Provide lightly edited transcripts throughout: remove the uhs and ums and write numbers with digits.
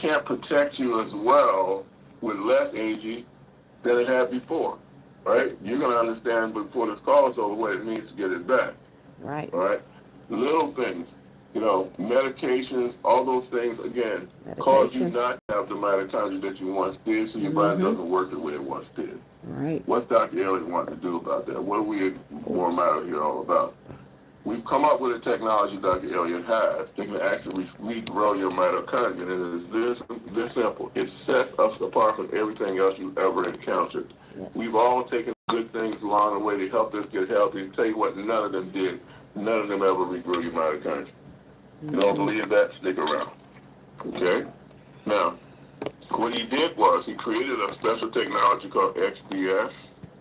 can't protect you as well with less AG than it had before, right? You're going to understand before this call is over what it means to get it back. Right. All right? Little things, you know, medications, all those things, again, cause you not to have the mitochondria that you once did, so your body doesn't work the way it once did. Right. What's Dr. Elliott want to do about that? What are we at MoreMito here all about? We've come up with a technology Dr. Elliott has that can actually regrow your mitochondria, and it is this simple. It sets us apart from everything else you've ever encountered. Yes. We've all taken good things along the way to help us get healthy. Tell you what, none of them did. None of them ever regrew your mitochondria. You don't believe that? Stick around. Okay? Now, what he did was he created a special technology called XDS.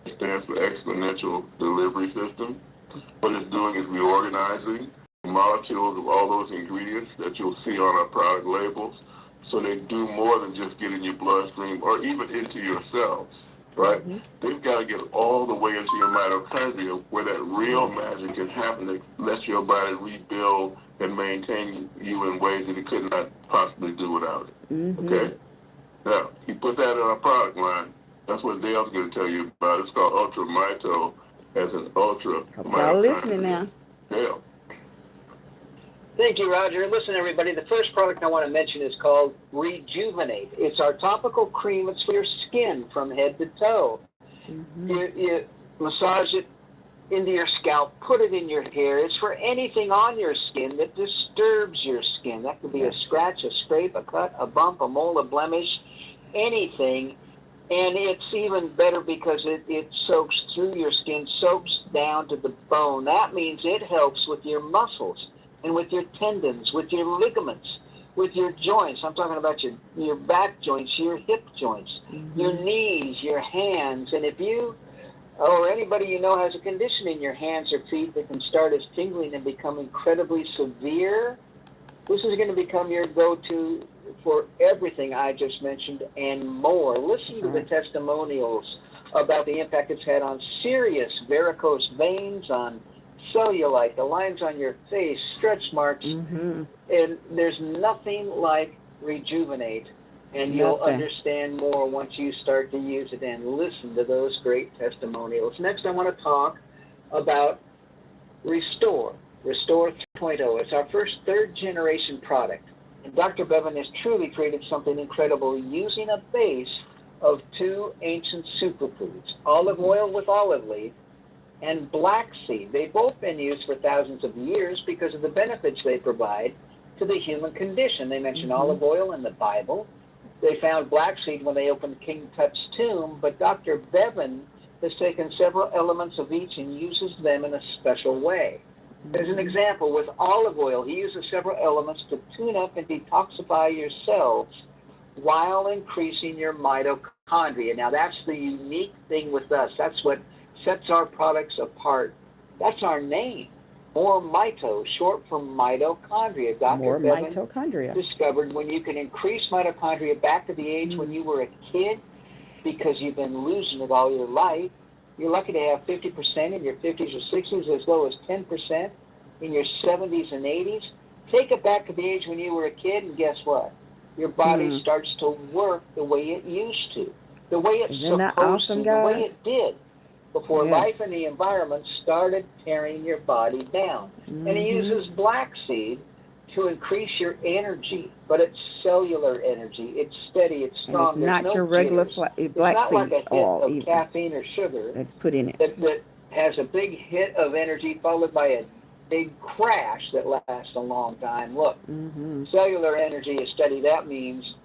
It stands for Exponential Delivery System. What it's doing is reorganizing the molecules of all those ingredients that you'll see on our product labels, so they do more than just get in your bloodstream or even into your cells, right? They've got to get all the way into your mitochondria where that real magic can happen that lets your body rebuild and maintain you in ways that it could not possibly do without it, okay? Now, he put that in our product line. That's what Dale's going to tell you about. It's called UltraMito as an ultra. Y'all listening now. Dale. Thank you, Roger. Listen, everybody, the first product I want to mention is called Rejuvenate. It's our topical cream. It's for your skin from head to toe. You massage it into your scalp, put it in your hair. It's for anything on your skin that disturbs your skin. That could be a scratch, a scrape, a cut, a bump, a mole, a blemish, anything. And it's even better because it soaks through your skin, soaks down to the bone. That means it helps with your muscles and with your tendons, with your ligaments, with your joints. I'm talking about your back joints, your hip joints, your knees, your hands. And if you or anybody you know has a condition in your hands or feet that can start as tingling and become incredibly severe, this is going to become your go-to for everything I just mentioned and more. Listen to the testimonials about the impact it's had on serious varicose veins, on cellulite, the lines on your face, stretch marks, and there's nothing like Rejuvenate, and you'll understand more once you start to use it and listen to those great testimonials. Next, I want to talk about Restore 3.0. It's our first third-generation product. And Dr. Bevan has truly created something incredible using a base of two ancient superfoods, olive oil with olive leaf and black seed. They've both been used for thousands of years because of the benefits they provide to the human condition. They mention olive oil in the Bible. They found black seed when they opened King Tut's tomb, but Dr. Bevan has taken several elements of each and uses them in a special way. As an example, with olive oil, he uses several elements to tune up and detoxify your cells while increasing your mitochondria. Now, that's the unique thing with us. That's what sets our products apart. That's our name, MoreMito, short for mitochondria. Dr. Bevan discovered when you can increase mitochondria back to the age when you were a kid because you've been losing it all your life. You're lucky to have 50% in your 50s or 60s, as low as 10% in your 70s and 80s. Take it back to the age when you were a kid, and guess what? Your body starts to work the way it used to, the way it's supposed to, the way it did before life and the environment started tearing your body down. And he uses black seed to increase your energy, but it's cellular energy. It's steady, it's strong. And it's not your regular black seed oil. It's not like a hit of caffeine or sugar that's put in it. That has a big hit of energy followed by a big crash that lasts a long time. Look, cellular energy is steady. That means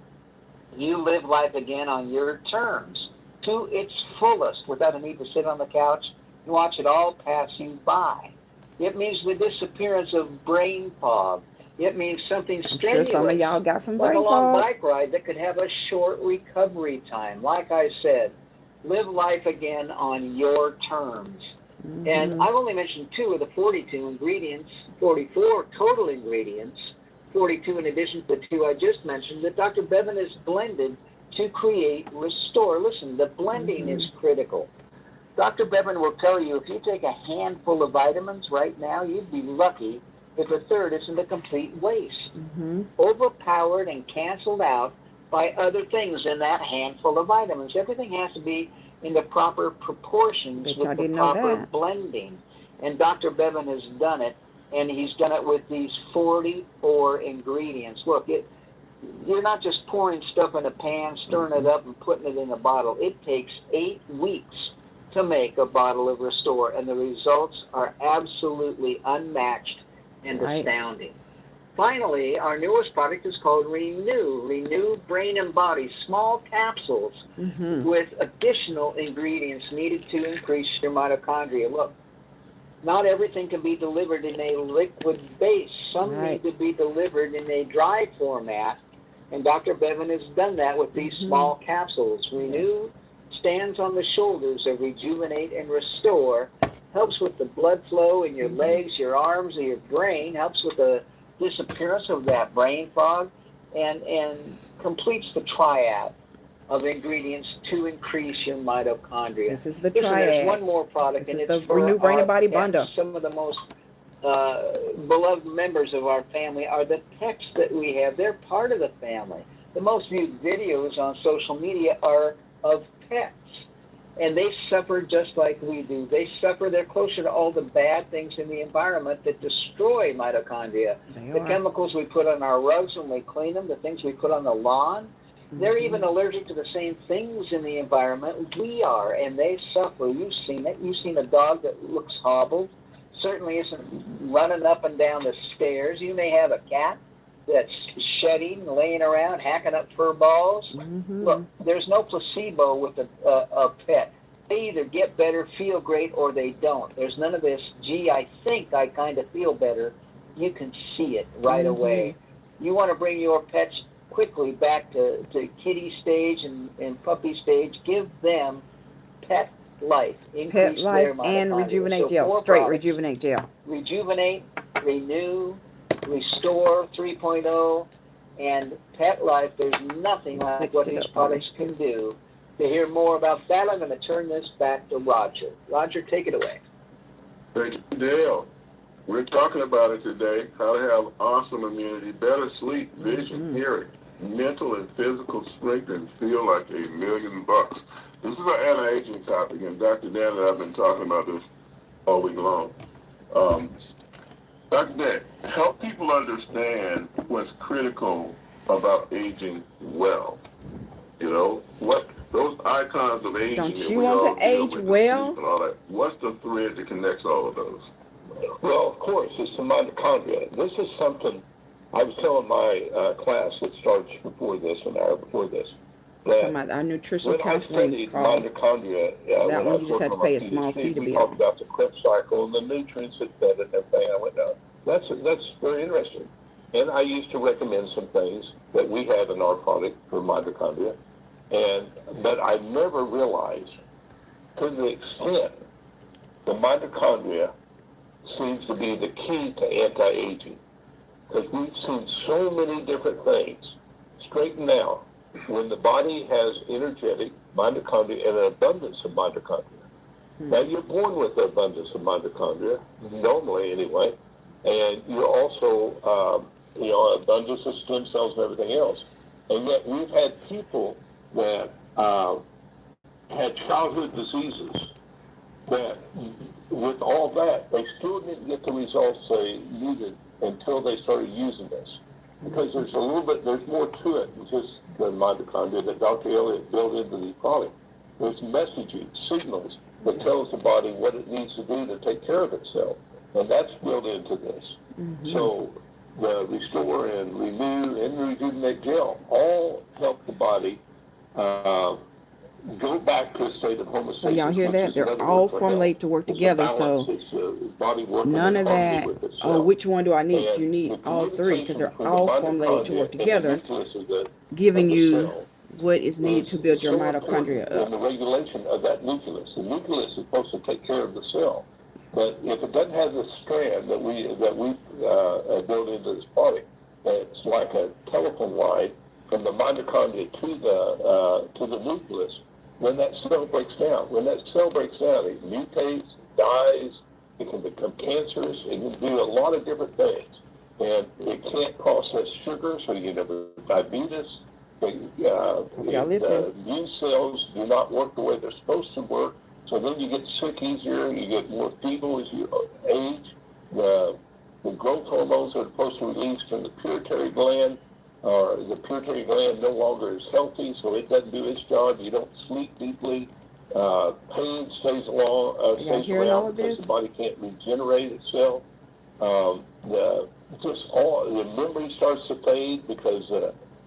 you live life again on your terms to its fullest without a need to sit on the couch and watch it all pass you by. It means the disappearance of brain fog. It means something strenuous, sure some of y'all got some like brain a long fog. bike ride that could have a short recovery time. Like I said, live life again on your terms. And I've only mentioned 2 of the 42 ingredients, 44 total ingredients, 42 in addition to the 2 I just mentioned, that Dr. Bevan has blended to create Restore. Listen, the blending is critical. Dr. Bevan will tell you if you take a handful of vitamins right now, you'd be lucky if a third isn't a complete waste. Overpowered and canceled out by other things in that handful of vitamins. Everything has to be in the proper proportions Bet with y'all the didn't know proper that. blending. And Dr. Bevan has done it, and he's done it with these 44 ingredients. Look, you're not just pouring stuff in a pan, stirring it up, and putting it in a bottle. It takes 8 weeks to make a bottle of Restore, and the results are absolutely unmatched and Right. astounding. Finally, our newest product is called Renew. Renew Brain and Body, small capsules with additional ingredients needed to increase your mitochondria. Look, not everything can be delivered in a liquid base. Some Right. need to be delivered in a dry format, and Dr. Bevan has done that with these small capsules. Renew stands on the shoulders of Rejuvenate and Restore, helps with the blood flow in your legs, your arms, and your brain, helps with the disappearance of that brain fog, and completes the triad of ingredients to increase your mitochondria. This is the Listen, there's triad. one more product, This and is it's the for Renew Brain and our Body pets. bundle. Some of the most beloved members of our family are the pets that we have. They're part of the family. The most viewed videos on social media are of pets, and they suffer just like we do. They suffer. They're closer to all the bad things in the environment that destroy mitochondria. The chemicals we put on our rugs when we clean them, the things we put on the lawn, they're even allergic to the same things in the environment we are, and they suffer. You've seen it. You've seen a dog that looks hobbled, certainly isn't running up and down the stairs. You may have a cat that's shedding, laying around, hacking up fur balls. Look, there's no placebo with a pet. They either get better, feel great, or they don't. There's none of this, gee, I think I kind of feel better. You can see it right away. You want to bring your pets quickly back to kitty stage and puppy stage. Give them Petlife. Increase their Petlife mitochondria. and Rejuvenate So Gel. 4 Straight products. Rejuvenate Gel. Rejuvenate, Renew, Restore 3.0, and Petlife. There's nothing like what these products can do. To hear more about that, I'm going to turn this back to Roger. Roger, take it away. Thank you, Dale. We're talking about it today, how to have awesome immunity, better sleep, vision, hearing, mental and physical strength, and feel like $1,000,000. This is our anti-aging topic, and Dr. Dan and I have been talking about this all week long. Dr. Dan, help people understand what's critical about aging well. You know, what those icons of aging. Don't that you we want all to deal age with, well? And all that. What's the thread that connects all of those? Well, of course, it's the mitochondria. This is something I was telling my class that starts before this, an hour before this. Some of our nutritional when I counseling studied call. mitochondria, That when I one was you just had to working pay on a small PhD, fee to we be talked on. about the Krebs cycle and the nutrients that fed it and everything. I went, no, that's very interesting. And I used to recommend some things that we had in our product for mitochondria, but I never realized to the extent the mitochondria seems to be the key to anti-aging, because we've seen so many different things straighten out when the body has energetic mitochondria and an abundance of mitochondria. Now, you're born with an abundance of mitochondria, normally anyway, and you're also, abundance of stem cells and everything else. And yet we've had people that had childhood diseases that, with all that, they still didn't get the results they needed until they started using this. Because there's more to it than just the mitochondria that Dr. Elliott built into the product. There's messaging, signals that tells the body what it needs to do to take care of itself. And that's built into this. So the Restore and Renew and Rejuvenate Gel all help the body go back to a state of homeostasis. So y'all hear that? They're all formulated to work together. So none of that, oh, which one do I need? You need all three, because they're all formulated to work together, giving you what is needed to build your mitochondria up. And the regulation of that nucleus. The nucleus is supposed to take care of the cell. But if it doesn't have the strand that we built into this product, it's like a telephone line from the mitochondria to the nucleus. When that cell breaks down, it mutates, dies, it can become cancerous, it can do a lot of different things. And it can't process sugar, so you get diabetes, Y'all listening? The immune cells do not work the way they're supposed to work, so then you get sick easier, you get more feeble as you age. The growth hormones are supposed to release from the pituitary gland, or the pituitary gland no longer is healthy, so it doesn't do its job. You don't sleep deeply. Pain stays around because the body can't regenerate itself. The memory starts to fade because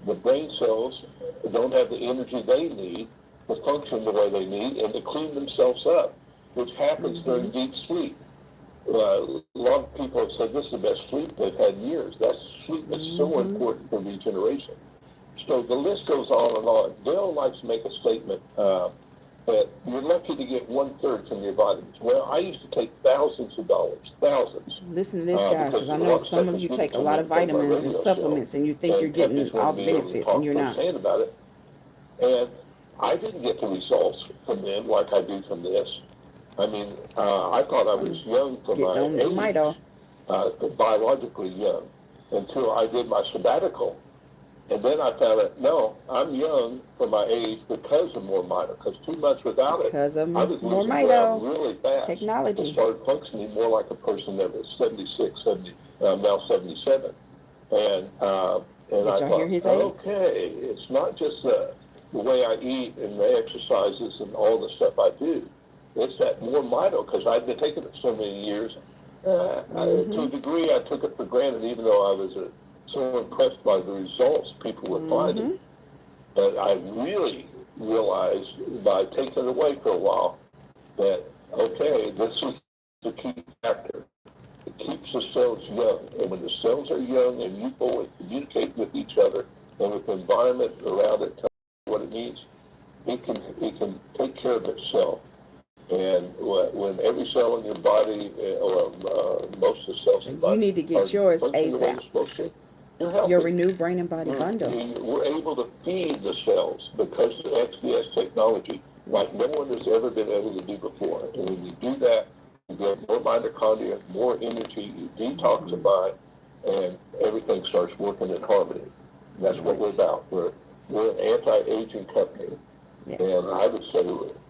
the brain cells don't have the energy they need to function the way they need and to clean themselves up, which happens during deep sleep. A lot of people have said this is the best sleep they've had in years. That sleep is so important for regeneration. So the list goes on and on. Dale likes to make a statement that you're lucky to get 1/3 from your vitamins. Well, I used to take thousands of dollars, thousands. Listen to this, guys, because I know some of you take a lot of vitamins and supplements, and you think you're getting all the benefits, and you're not. About it. And I didn't get the results from them like I do from this. I mean, I thought I was young for my age, biologically young, until I did my sabbatical. And then I found out, no, I'm young for my age because of MoreMito, because 2 months without it, Because of I was losing MoreMito ground really fast. technology. I started functioning more like a person that was 76, 70, now 77. And I thought, okay, it's not just the way I eat and the exercises and all the stuff I do. It's that MoreMito, because I've been taking it so many years. To a degree, I took it for granted, even though I was so impressed by the results people were finding. But I really realized by taking it away for a while that, okay, this is the key factor. It keeps the cells young. And when the cells are young and youthful and communicate with each other and with the environment around it, telling it what it needs, it can take care of itself. And when every cell in your body, or most of the cells in the body, you need to get yours ASAP. Your Renew Brain and Body Bundle. We're able to feed the cells because of XDS technology like no one has ever been able to do before. And when you do that, you get more mitochondria, more energy, you detoxify, and everything starts working in harmony. And that's what we're about. We're an anti-aging company. Yes. And I would say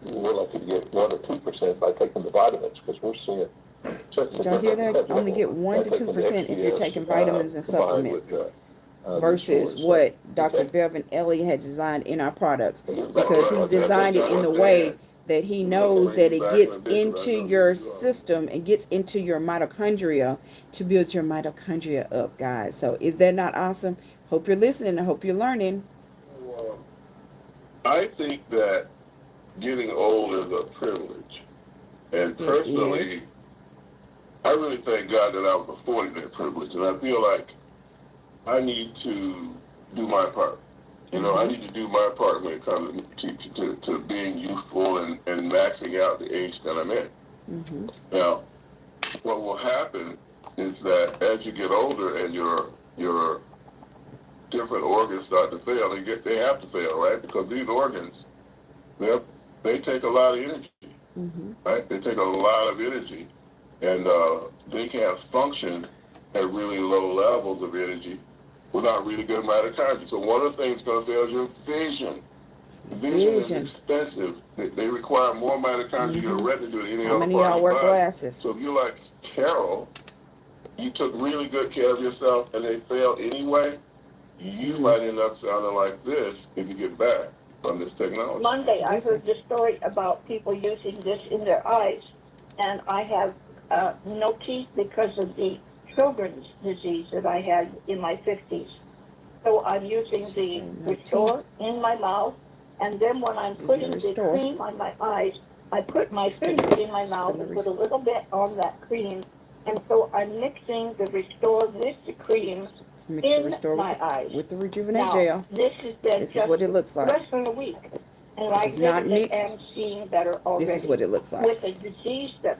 we're lucky to get 1 or 2% by taking the vitamins, because we're seeing. Did y'all hear that? Only get 1 to 2% if you're taking vitamins and supplements versus what Dr. Bevan Elliott had designed in our products, because he's designed it in the way that he knows that it gets into your system and gets into your mitochondria to build your mitochondria up, guys. So is that not awesome? Hope you're listening. I hope you're learning. I think that getting old is a privilege. And personally, I really thank God that I was afforded that privilege. And I feel like I need to do my part. You know, I need to do my part when it comes to being youthful and maxing out the age that I'm in. Now, what will happen is that as you get older and your different organs start to fail, they have to fail, right? Because these organs, they take a lot of energy, right? They take a lot of energy, and they can't function at really low levels of energy without really good mitochondria. So one of the things going to fail is your vision. Vision is expensive. They require more mitochondria to get a retina to do anything else. How many of y'all wear glasses? So if you're like Carol, you took really good care of yourself and they failed anyway, you might end up sounding like this if you get back from this technology. Monday, I heard this story about people using this in their eyes, and I have no teeth because of the Sjogren's disease that I had in my 50s. So I'm using the Restore in my mouth, and then when I'm putting the cream on my eyes, I put my finger in my mouth and put a little bit on that cream, and so I'm mixing the Restore with the cream in my eyes. With the Rejuvenate Gel. This is what it looks like. Less than a week, and I am seeing better already. This is what it looks like. With a disease that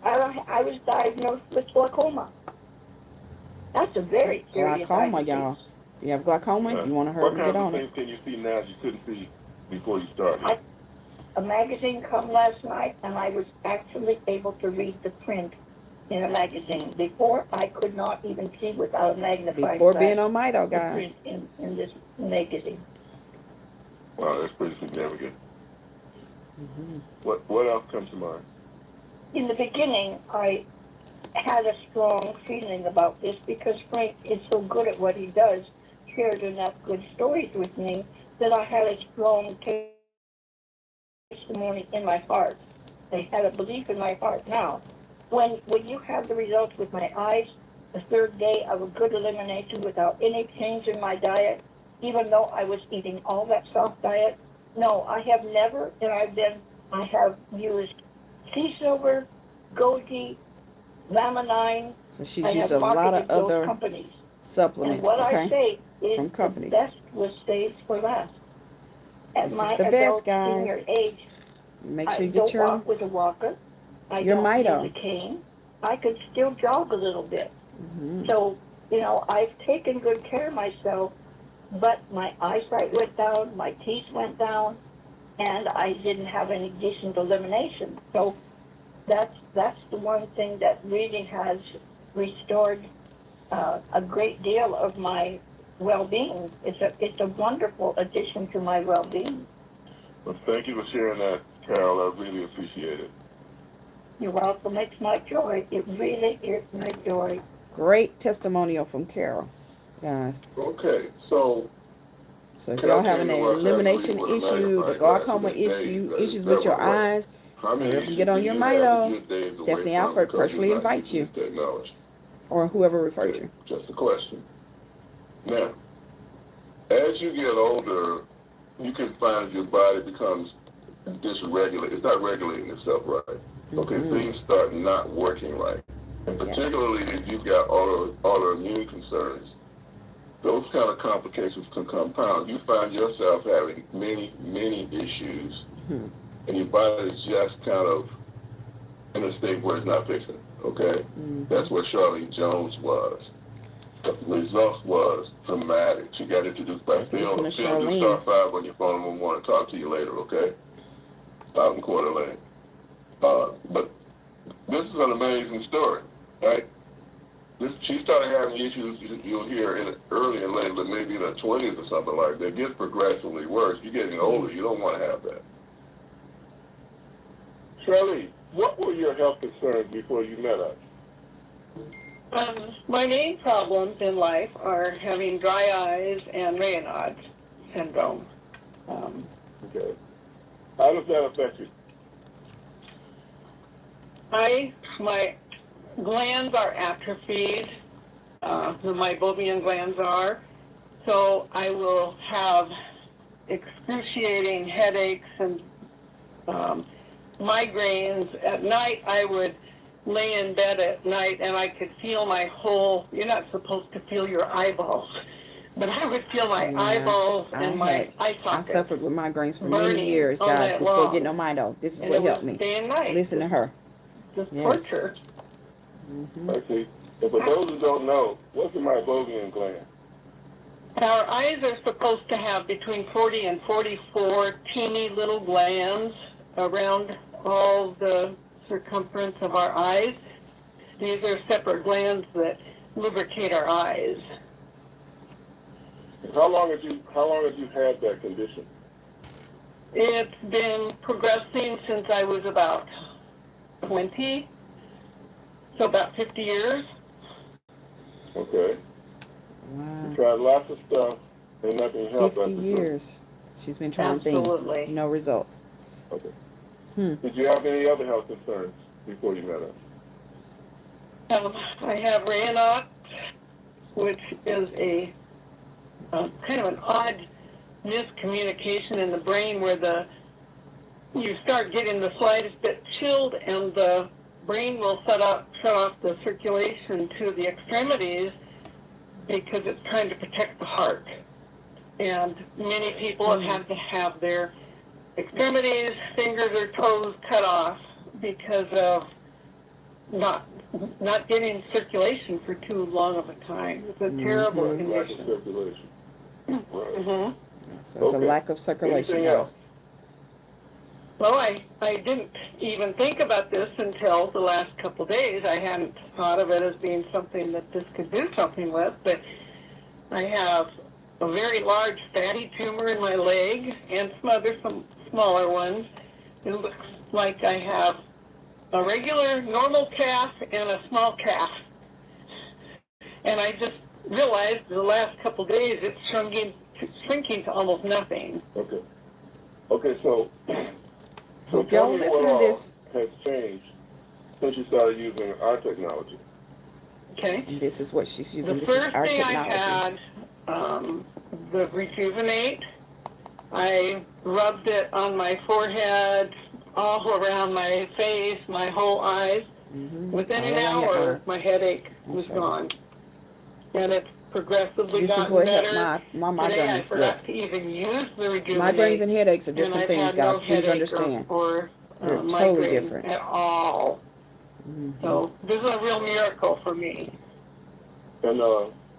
I was diagnosed with glaucoma. That's a very serious glaucoma, y'all. You have glaucoma, you want to hurry and get on it. What kind of things can you see now you couldn't see before you started? A magazine come last night, and I was actually able to read the print in a magazine. Before, I could not even see without a magnifying glass. Before being on Mito, guys. In this magazine. Wow, that's pretty significant. Mm-hmm. What else comes to mind? In the beginning, I had a strong feeling about this because Frank is so good at what he does, shared enough good stories with me that I had a strong testimony in my heart. I had a belief in my heart. Now, when you have the results with my eyes, the third day of a good elimination without any change in my diet, even though I was eating all that soft diet, no, I have never, and I have used sea silver, goji, laminine. So she's I used have a lot marketed of those other companies. supplements, And what okay? I say is From the companies. best was saved for last. At This my is the best, adult guys. senior age, Make sure I you get don't your walk with a walker. I your don't Mito. use a cane. I could still jog a little bit. Mm-hmm. So, I've taken good care of myself, but my eyesight went down, my teeth went down, and I didn't have any decent elimination. So that's the one thing that really has restored a great deal of my well-being. It's a wonderful addition to my well-being. Well, thank you for sharing that, Carol. I really appreciate it. You're welcome. It's my joy. It really is my joy. Great testimonial from Carol, guys. Okay, so So if Carol y'all having came an to us after elimination reading with a issue, the magnifying glaucoma glass within issue, days, issues with your several ways. eyes, How many hurry up and issues get on do your you have that Mito. you're days away Stephanie from Alford because you're personally not invites using you, this technology? or whoever referred Okay, you. just a question. Now, as you get older, you can find your body becomes dysregulated. It's not regulating itself right. Okay, Mm-hmm. things start not working right. And Yes. particularly if you've got autoimmune concerns, those kind of complications can compound. You find yourself having many, many issues, Mm-hmm. and your body is just kind of in a state where it's not fixing it, okay? Mm-hmm. That's where Charlene Jones was. The results was dramatic. She got introduced by Let's listen to Phil. Do Charlene. *5 on your phone, and we'll want to talk to you later, okay? Out in Coeur d'Alene. But this is an amazing story, right? She started having issues you'll hear in early and late, but maybe in the 20s or something like that. It gets progressively worse. You're getting older. You don't want to have that. Shirley, what were your health concerns before you met us? My main problems in life are having dry eyes and Raynaud's syndrome. Okay. How does that affect you? My glands are atrophied, the meibomian glands are, so I will have excruciating headaches and migraines. At night, I would lay in bed at night and I could feel my whole, you're not supposed to feel your eyeballs, but I would feel my eyeballs and my eye I sockets suffered with migraines for many burning years, all guys, night before long. getting on Mito. This is And what it was helped me. day and night. Listen to her. Just Yes. torture. Mm-hmm. I see. And for those who don't know, what's the meibomian gland? Our eyes are supposed to have between 40 and 44 teeny little glands around all the circumference of our eyes. These are separate glands that lubricate our eyes. How long have you had that condition? It's been progressing since I was about 20, so about 50 years. Okay. Wow. You tried lots of stuff and nothing helped. 50 years. She's been trying Absolutely. things. No results. Okay. Hmm. Did you have any other health concerns before you met us? I have Raynaud's, which is a kind of an odd miscommunication in the brain where you start getting the slightest bit chilled and the brain will shut off the circulation to the extremities because it's trying to protect the heart. And many people have had to have their extremities, fingers or toes cut off because of not getting circulation for too long of a time. It's a terrible Lack of condition. circulation. Right. Mm-hmm. So it's Okay. a lack of circulation, Anything guys. else? Well, I didn't even think about this until the last couple of days. I hadn't thought of it as being something that this could do something with, but I have a very large fatty tumor in my leg and some smaller ones. It looks like I have a regular normal calf and a small calf. And I just realized the last couple of days it's shrinking to almost nothing. Okay. Okay, so Hope tell y'all me listen to what this. has changed since you started using our technology. Okay. And this is what she's using. The This is first our thing I technology. had, the Rejuvenate, I rubbed it on my forehead, all around my face, my whole eyes. Within an All around your hour, eyes. my headache was Okay. gone. And it's progressively This is gotten what better. helped my Today I migraines. forgot Yes. to even use the Rejuvenate. Migraines and headaches are and different I've things, had guys. no Please headache understand. or They're totally migraine different. at all. So this is a real miracle for me. And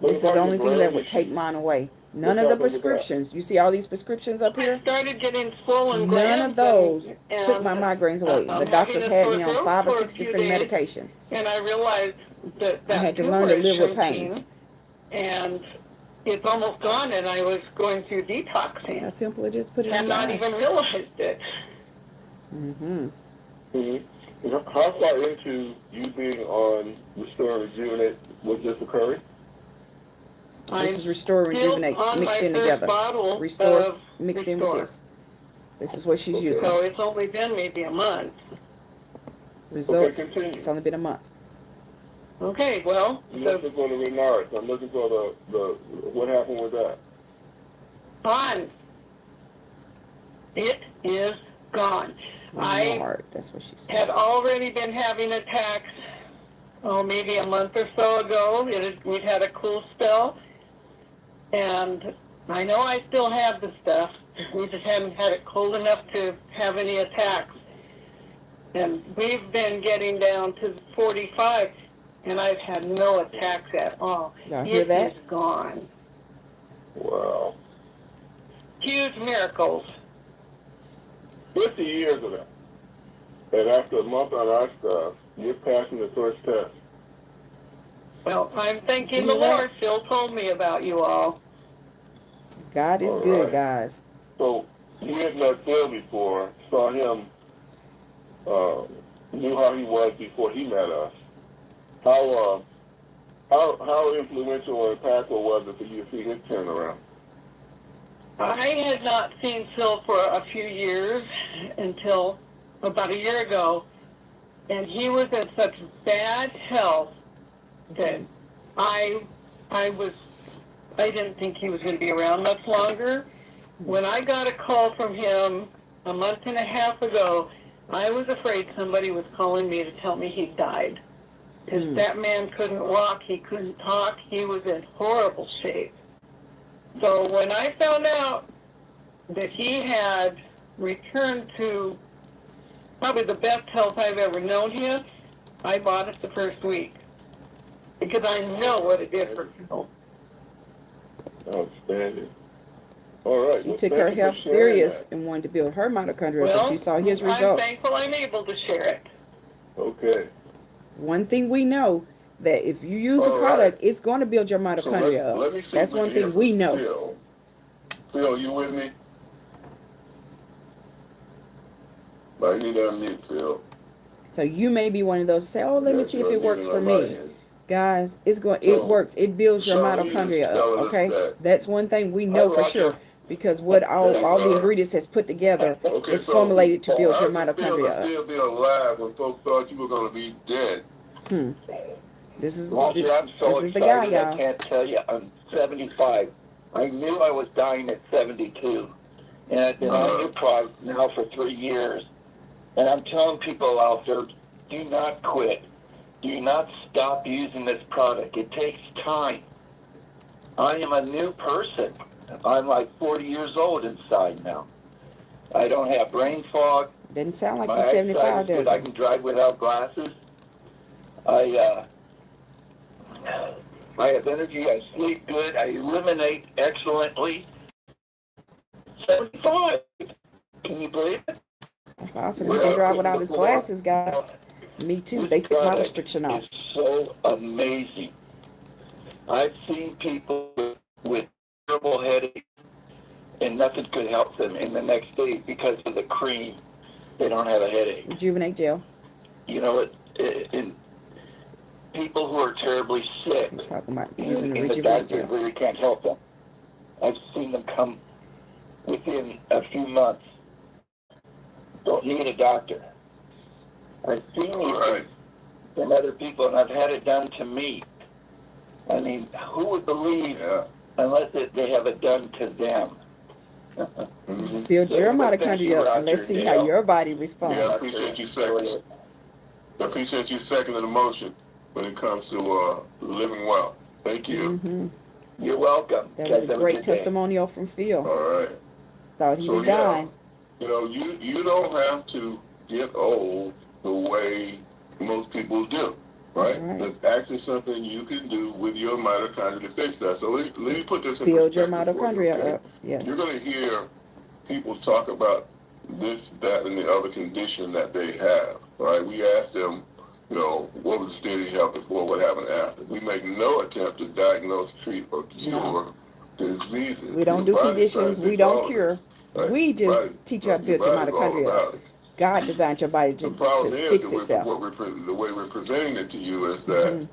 This is the only thing that would take mine away. None of the prescriptions. You see all these prescriptions up I here? started getting swollen None glands. of those and, took my migraines away. The having doctors a had sore me on throat 5 or for a 6 few different days, medications. And I realized that I had to tumor learn to is live with shrinking, pain. and it's almost gone, and I was going through That's detoxing. how simple it is. Put it in And your not eyes. even realized it. How far into you being on Restore and Rejuvenate was this occurring? This is Restore, Rejuvenate, mixed in together. Restore, mixed in with this. This is what she's using. So it's only been maybe a month. Results, Okay, continue. it's only been a month. Okay, well, I'm looking for the Renards. I'm looking for the what happened with that. gone. It is gone. I Lord, that's what she said. had already been having attacks, maybe a month or so ago. We'd had a cool spell. And I know I still have the stuff. We just haven't had it cold enough to have any attacks. And we've been getting down to 45, and I've had no attacks at all. Y'all hear that? It is gone. Wow. Huge miracles. 50 years of that. And after a month on our stuff, you're passing the first test. Well, I'm thanking You the hear that? Lord. Phil told me about you all. God is All good, right. guys. So you had met Phil before, saw him, knew how he was before he met us. How influential or impactful was it for you to see his turnaround? I had not seen Phil for a few years until about a year ago, and he was in such bad health that I didn't think he was going to be around much longer. When I got a call from him a month and a half ago, I was afraid somebody was calling me to tell me he died. Because that man couldn't walk, he couldn't talk, he was in horrible shape. So when I found out that he had returned to probably the best health I've ever known him, I bought it the first week. Because I know what it did for people. Outstanding. All right. She well, took thank her you for health sharing serious that. and wanted to build her mitochondria because she saw his I'm results. thankful I'm able to share it. Okay. One thing we know, that if you use a All product, right. it's going to build your mitochondria So let up. me see That's if one can thing hear we from know. Phil, you with me? I need to unmute Phil. So you may be one of those say, "Oh, let me Yes, see if you're it works unmuted for on my me." end. Guys, it So, works. It builds your Charlene is mitochondria up. telling us Okay, that. that's one thing we know Hi, for Roger. sure because what all the ingredients has put together Okay, is so formulated to build your how does it feel mitochondria to up. still be alive when folks thought you were going to be dead? This is Roger, I'm so this is the guy, excited. I y'all. can't tell you. I'm 75. I knew I was dying at 72. And I've been on your product now for 3 years. And I'm telling people out there, do not quit. Do not stop using this product. It takes time. I am a new person. I'm like 40 years old inside now. I don't have brain fog. Doesn't sound like My you're 75, eyesight is does good. I it? can drive without glasses. I have energy. I sleep good. I eliminate excellently. 75. Can you believe it? That's awesome. He can drive without his glasses, guys. Me too. They took my restriction off. It's so amazing. I've seen people with terrible headache, and nothing could help them. And the next day, because of the cream, they don't have a headache. Rejuvenate Gel. You know, in people who are terribly sick, He's talking about using the and the Rejuvenate doctor Gel. really can't help them. I've seen them come within a few months. Don't need a doctor. I've seen these things from other people, and I've had it done to me. I mean, who would believe unless they have it done to them? Build your But thank you, mitochondria up, Roger and let's see and how Dale. your body Yeah, I responds. appreciate you seconding. I appreciate you seconding the motion when it comes to living well. Thank you. Mm-hmm. You're welcome. That Guys, was a have great good day. testimonial from Phil. All right. Thought he So, was yeah. dying. You know, you don't have to get old the way most people do, right? Right. There's actually something you can do with your mitochondria to fix that. So let me put this in Build your perspective for you, mitochondria okay? up. Yes. You're going to hear people talk about this, that, and the other condition that they have, right? We ask them, you know, what was the state of health before, what happened after. We make no attempt to diagnose, treat, or cure diseases. We don't do Your body's conditions. trying to We fix don't all of cure. this, right? We just Body- teach you how to build your body's all mitochondria about up. it. God designed your body The to problem is fix that itself. the way we're presenting it to you is that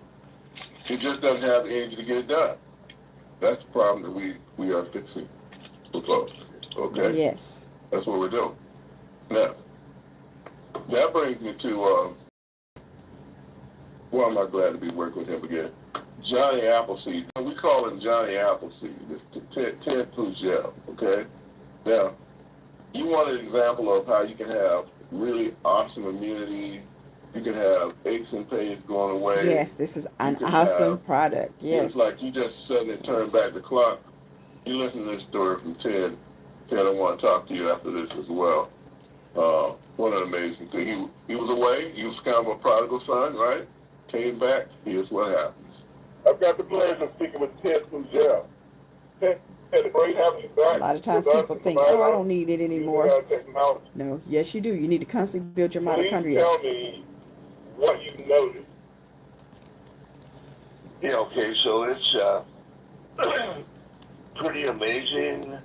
it just doesn't have the energy to get it done. That's the problem that we are fixing for folks. Okay? Yes. That's what we're doing. Now, that brings me to, well, I'm not glad to be working with him again. Johnny Appleseed. We call him Johnny Appleseed. It's Ted Pooh Gel, okay? Now, you want an example of how you can have really awesome immunity. You can have aches and pains going away. Yes, this is an can awesome have- product. Yes. It's like you just suddenly turn back the clock. You listen to this story from Ted. Ted, I want to talk to you after this as well. What an amazing thing. He was away. He was kind of a prodigal son, right? Came back. Here's what happens. I've got the pleasure of speaking with Ted Gel. Ted, great having you back. A lot of times people think, oh, I don't need it anymore. Technology. No, yes, you do. You need to constantly build your Please mitochondria. tell me what you noticed. Yeah, okay, so it's pretty amazing.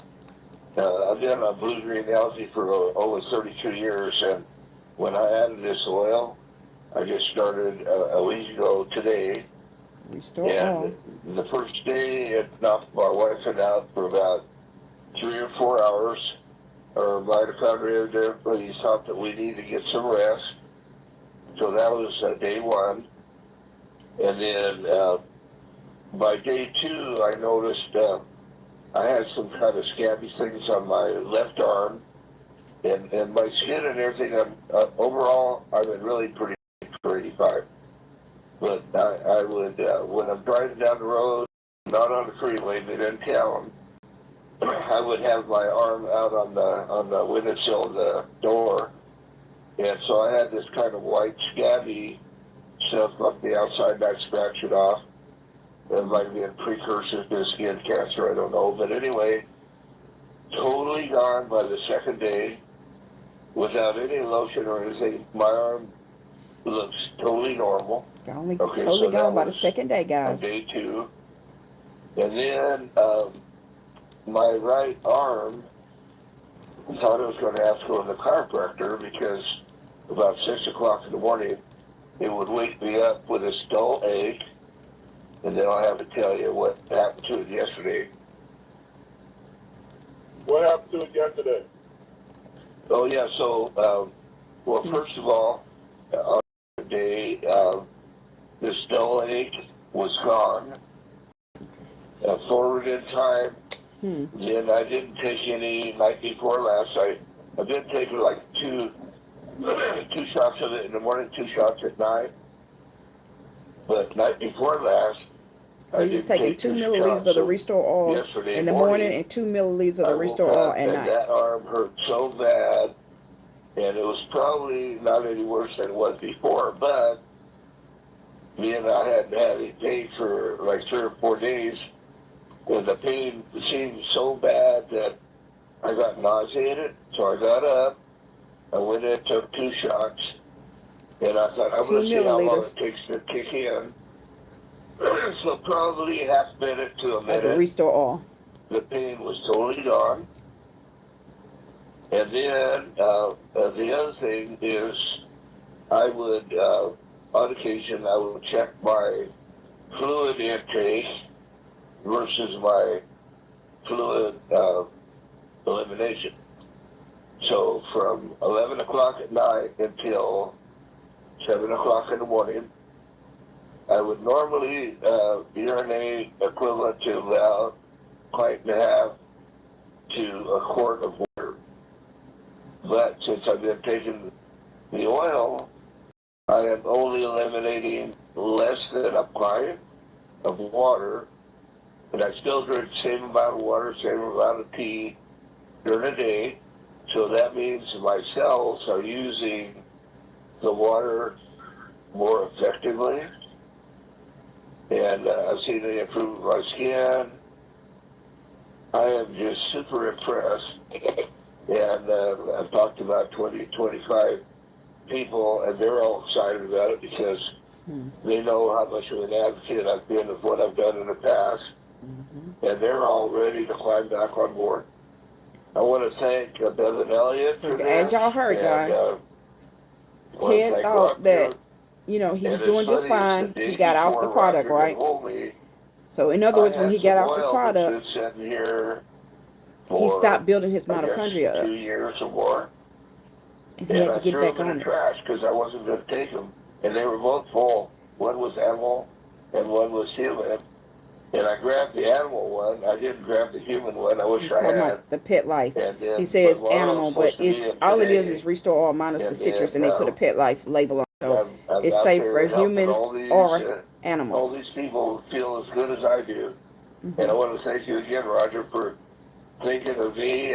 I've been on blue green algae for over 32 years, and when I added this oil, I just started a week ago today, Restore all. and the first day it knocked my wife and out for about 3 or 4 hours. Our mitochondria, everybody thought that we need to get some rest, so that was day one. And then by day two, I noticed I had some kind of scabby things on my left arm, and my skin and everything. Overall, I've been really pretty for 85. But I would, when I'm driving down the road, not on the freeway, but in town, I would have my arm out on the windowsill of the door, and so I had this kind of white scabby stuff up the outside, and I'd scratch it off. It might be a precursor to skin cancer, I don't know. But anyway, totally gone by the second day, without any lotion or anything. My arm looks totally normal. Totally So that gone by the was second day, on guys. day two. And then my right arm, I thought I was going to have to go to the chiropractor because about 6 o'clock in the morning, it would wake me up with a dull ache. And then I'll have to tell you what happened to it yesterday. What happened to it yesterday? Oh, yeah, so, well, first of all, on the day, this dull ache was gone. Forward in time, then I didn't take any night before last. I've been taking like two shots of it in the morning, 2 shots at night. But night before last, So you was taking 2 milliliters of the Restore Oil in the morning and 2 milliliters of the Restore Oil at night. That arm hurt so bad, and it was probably not any worse than it was before. But me and I hadn't had any pain for like 3 or 4 days, and the pain seemed so bad that I got nauseated. So I got up, I went in, took 2 shots, and I thought, I'm 2 going to see how long milliliters. it takes to kick in. So probably half minute to a Like the minute. Restore Oil. the pain was totally gone. And then the other thing is I would, on occasion, I would check my fluid intake versus my fluid elimination. So from 11 o'clock at night until 7 o'clock in the morning, I would normally urinate equivalent to about a pint and a half to a quart of water. But since I've been taking the oil, I am only eliminating less than a pint of water, and I still drink the same amount of water, same amount of tea during the day. So that means my cells are using the water more effectively. And I've seen it improve my skin. I am just super impressed. And I've talked to about 20, 25 people, and they're all excited about it because they know how much of an advocate I've been of what I've done in the past. And they're all ready to climb back on board. I want to thank Bevan Elliott So for as this, y'all heard, and, guys, wanna Ted thank thought Roger. that, you know, he And was as doing just funny as fine. the He day got off the before product, Roger right? told me, So in other words, I when he had got some off the oil product, that's been sitting here he for, stopped building his I guess, mitochondria 2 up, years or more. and he And had to I get threw back them in on the it. trash because I wasn't going to take them. And they were both full. One was animal and one was human. And I grabbed the animal one. I didn't grab the human one. I wish He's I talking had. about the Petlife. And then, He says but one of them animal, was but supposed to be it's in all it today. is Restore All minus the And citrus, then, and they put a Petlife label on. So I'm it's out safe there for helping humans all these, or all animals. these people feel as good as I do. And I want to thank you again, Roger, for thinking of me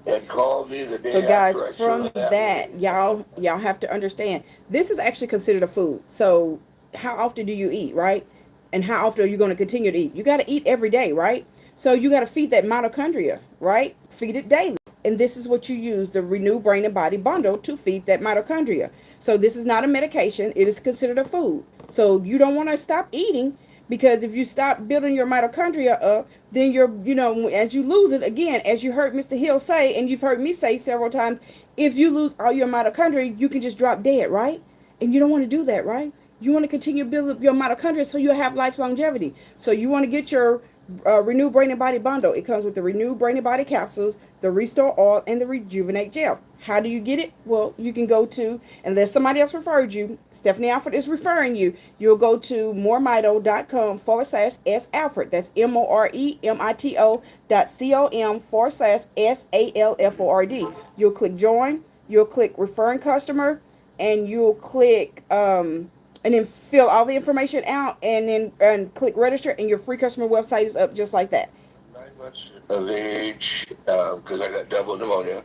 and calling me the day So guys, after I from threw that, meeting. y'all have to understand, this is actually considered a food. So how often do you eat, right? And how often are you going to continue to eat? You got to eat every day, right? So you got to feed that mitochondria, right? Feed it daily. And this is what you use, the Renew Brain and Body Bundle, to feed that mitochondria. So this is not a medication. It is considered a food. So you don't want to stop eating, because if you stop building your mitochondria up, then you're, you know, as you lose it, again, as you heard Mr. Hill say, and you've heard me say several times, if you lose all your mitochondria, you can just drop dead, right? And you don't want to do that, right? You want to continue to build up your mitochondria so you'll have life longevity. So you want to get your Renew Brain and Body Bundle. It comes with the Renew Brain and Body capsules, the Restore Oil, and the Rejuvenate Gel. How do you get it? Well, you can go to, unless somebody else referred you, Stephanie Alford is referring you, you'll go to moremito.com/S Alford. That's moremito.com/SALFORD. You'll click join, you'll click referring customer, and you'll click and then fill all the information out, and then click register, and your free customer website is up just like that. 9 months of age, because I got double pneumonia.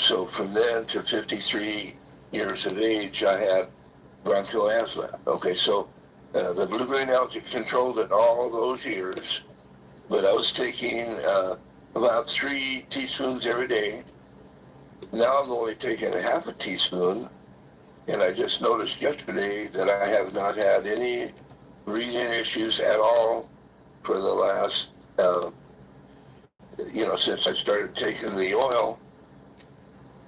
So from then to 53 years of age, I had bronchial asthma. Okay, so the blue-green algae controlled it all those years, but I was taking about 3 teaspoons every day. Now I'm only taking a half a teaspoon, and I just noticed yesterday that I have not had any breathing issues at all for the last, since I started taking the oil.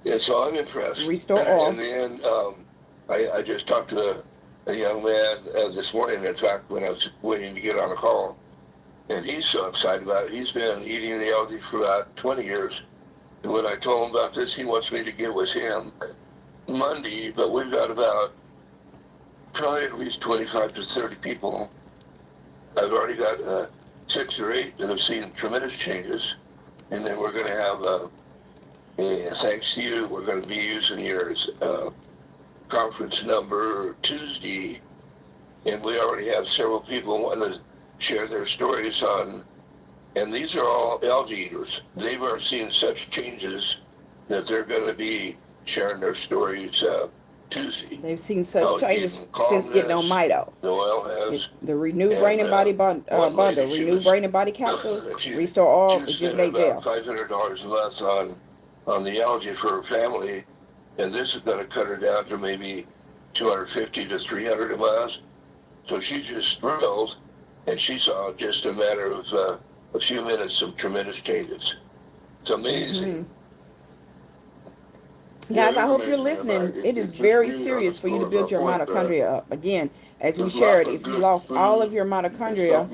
And so I'm impressed. Restore Oil. And then I just talked to a young man this morning, in fact, when I was waiting to get on a call, and he's so excited about it. He's been eating the algae for about 20 years. And when I told him about this, he wants me to get with him Monday, but we've got about probably at least 25 to 30 people. I've already got 6 or 8 that have seen tremendous changes, and then we're going to have thanks to you, we're going to be using your conference number Tuesday, and we already have several people wanting to share their stories on, and these are all algae eaters. They've already seen such changes that they're going to be sharing their stories Tuesday. They've seen such changes since getting on Mito. The oil has. The Renew Brain and Body Bundle, Renew Brain and Body capsules, Restore Oil, Rejuvenate Gel. $500 less on the algae for her family, and this is going to cut her down to maybe 250 to 300 a month. So she's just thrilled, and she saw just a matter of a few minutes of tremendous changes. It's amazing. Guys, I hope you're listening. It is very serious for you to build your mitochondria up. Again, as we shared, if you lost all of your mitochondria,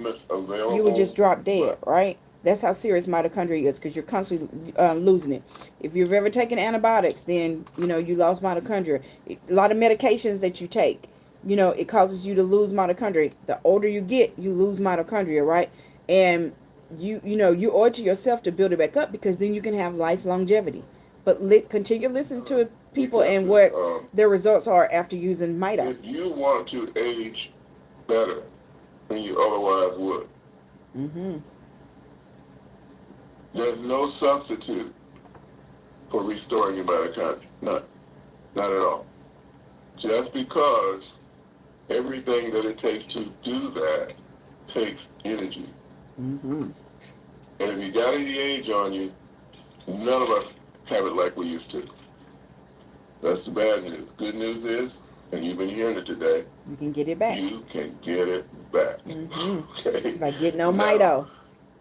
you would just drop dead, right? That's how serious mitochondria is, because you're constantly losing it. If you've ever taken antibiotics, then, you know, you lost mitochondria. A lot of medications that you take, you know, it causes you to lose mitochondria. The older you get, you lose mitochondria, right? And you know, you owe it to yourself to build it back up, because then you can have life longevity. But continue listening to people and what their results are after using Mito. If you want to age better than you otherwise would, there's no substitute for restoring your mitochondria. None. Not at all. Just because everything that it takes to do that takes energy. And if you got any age on you, none of us have it like we used to. That's the bad news. Good news is, and you've been hearing it today, you can get it back. You can get it back. Okay? By getting on Mito.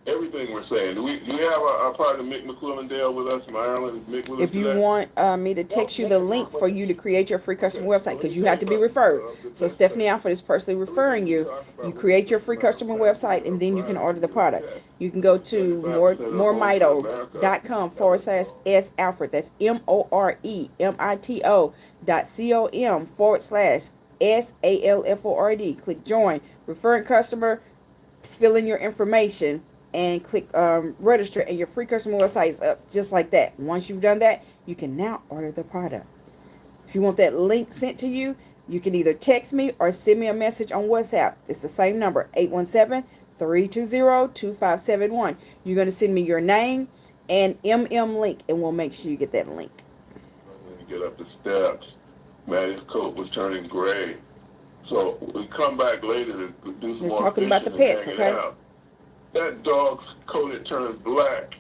Everything we're saying. Do you have our partner Mick McClellandale with us from Ireland? Is Mick with us If you today? want me to text you the link for you to create your free customer website, because you have to be referred. So Stephanie Alford is personally referring you. You create your free customer website, and then you can order the product. You can go to MoreMito.com/S Alford. That's MoreMito.com/SALFORD. Click join, referring customer, fill in your information, and click register, and your free customer website is up just like that. Once you've done that, you can now order the product. If you want that link sent to you, you can either text me or send me a message on WhatsApp. It's the same number, 817-320-2571. You're going to send me your name and link, and we'll make sure you get that link. When you get up the steps, Maddie's coat was turning gray. So we come back later to do some We're more talking about the fishing and pets, hanging okay? out. That dog's coat had turned black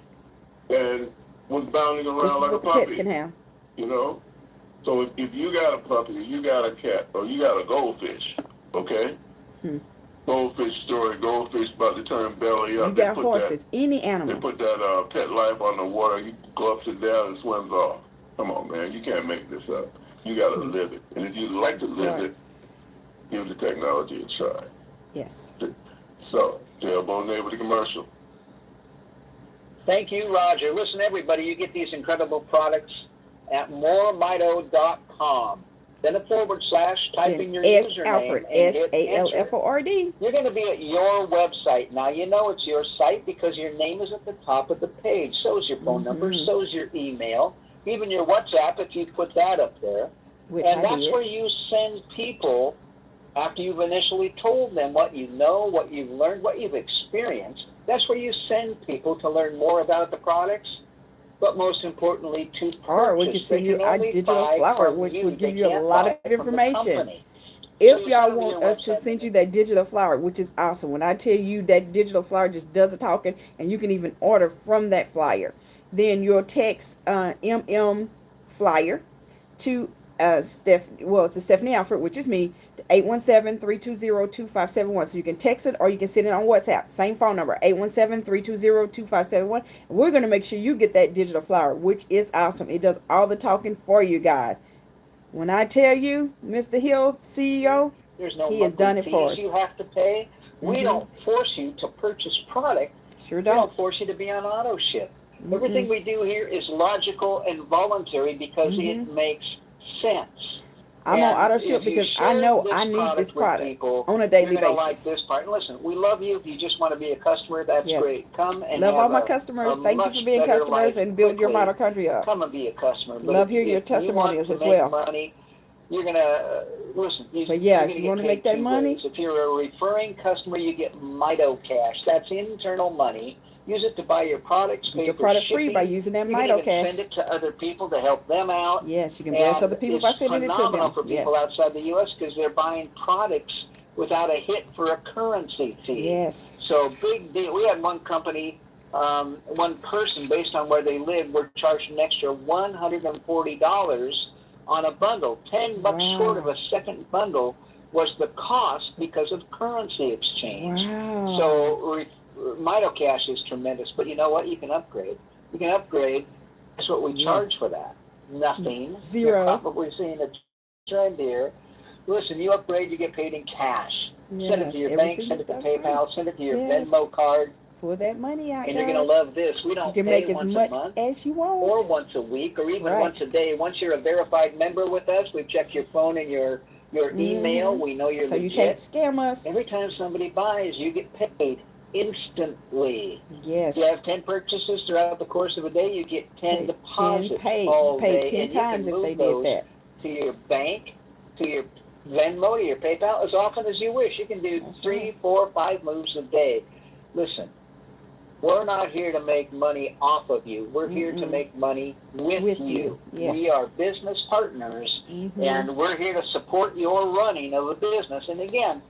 and was bounding This around is like a what the puppy. pets can have. You know? So if you got a puppy, or you got a cat, or you got a goldfish, okay? Goldfish story, goldfish about to turn belly up. You got horses, any They animal. put that Petlife on the water, you go ups and down and swims off. Come on, man, you can't make this up. You got to live it. And if you like to live it, give the technology a try. Yes. So, tailbone neighbor, the commercial. Thank you, Roger. Listen, everybody, you get these incredible products at MoreMito.com. Then a / type in your S username Alford, and hit SALFORD. enter. You're going to be at your website. Now, you know it's your site because your name is at the top of the page. So is your phone number. So is your email. Even your WhatsApp, if you put that up there. And that's where you send people, after you've initially told them what you know, what you've learned, what you've experienced, that's where you send people to learn more about the products, but most importantly, to purchase. Or we can send you our digital flower, which will give you a lot of information. If y'all want us to send you that digital flower, which is awesome. When I tell you that digital flower just does the talking, and you can even order from that flyer, then you'll text flyer to it's to Stephanie Alford, which is me, to 817-320-2571. So you can text it or you can send it on WhatsApp. Same phone number, 817-320-2571. And we're going to make sure you get that digital flower, which is awesome. It does all the talking for you guys. When I tell you, Mr. Hill, CEO, he has done it for us. You have to pay. We don't force you to purchase product. Sure We don't. don't force you to be on auto ship. Everything we do here is logical and voluntary because it makes sense. I'm on auto ship because I know I need this product on a daily basis. Like this part. And listen, we love you. If you just want to be a customer, that's great. Come and love have all my customers. Thank you for being customers and build your mitochondria up. Come and be a customer. But love hearing your testimonials as well. Money, you're gonna listen. But yeah, if you want to make that money, if you're a referring customer, you get Mito Cash. That's internal money. Use it to buy your products. Get your product free by using that Mito Cash. Send it to other people to help them out. Yes, you can bless other people by sending it to them. For people outside the U.S. because they're buying products without a hit for a currency fee. Yes. So big deal. We had one company, one person, based on where they live, were charged an extra $140 on a bundle. $10 short of a second bundle was the cost because of currency exchange. Wow. So MitoCash is tremendous, but you know what? You can upgrade. You can upgrade. That's what we charge for that. Nothing. Zero. You're probably seeing a trend here. Listen, you upgrade, you get paid in cash. Send it to your bank, send it to PayPal, send it to your Venmo card. Pull that money out, and you're going to love this. We don't you can pay make as once much a month as you want, or once a week, or even once a day. Once you're a verified member with us, we check your phone and your email. We know you're so legit. You can't scam us. Every time somebody buys, you get paid instantly. Yes. You have 10 purchases throughout the course of a day, you get 10 deposits all paid day. 10 times if they did that. To your bank, to your Venmo, to your PayPal, as often as you wish. You can do 3, 4, 5 moves a day. Listen, we're not here to make money off of you. We're here to make money with you. Yes. We are business partners, and we're here to support your running of a business. And again,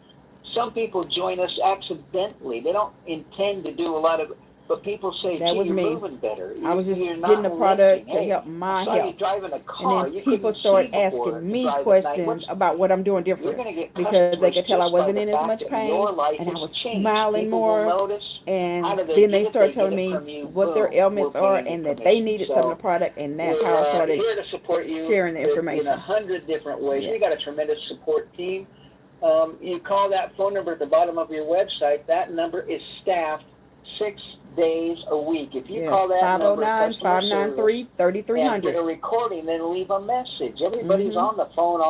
some people join us accidentally. They don't intend to do a lot of, but people say, that was you're me. moving better. I was just you're getting a product to hey, help my I saw health. you driving a car. And then people start asking me questions about what I'm doing different, because they could tell I wasn't in as much pain and I was smiling more. And then they start telling me what their ailments are and that they needed some of the product, and that's how I started here to support you sharing the information. In 100 different ways. We got a tremendous support team. You call that phone number at the bottom of your website. That number is staffed 6 days a week. If you call that 509-593-3300 and get a recording, then leave a message. Everybody's on the phone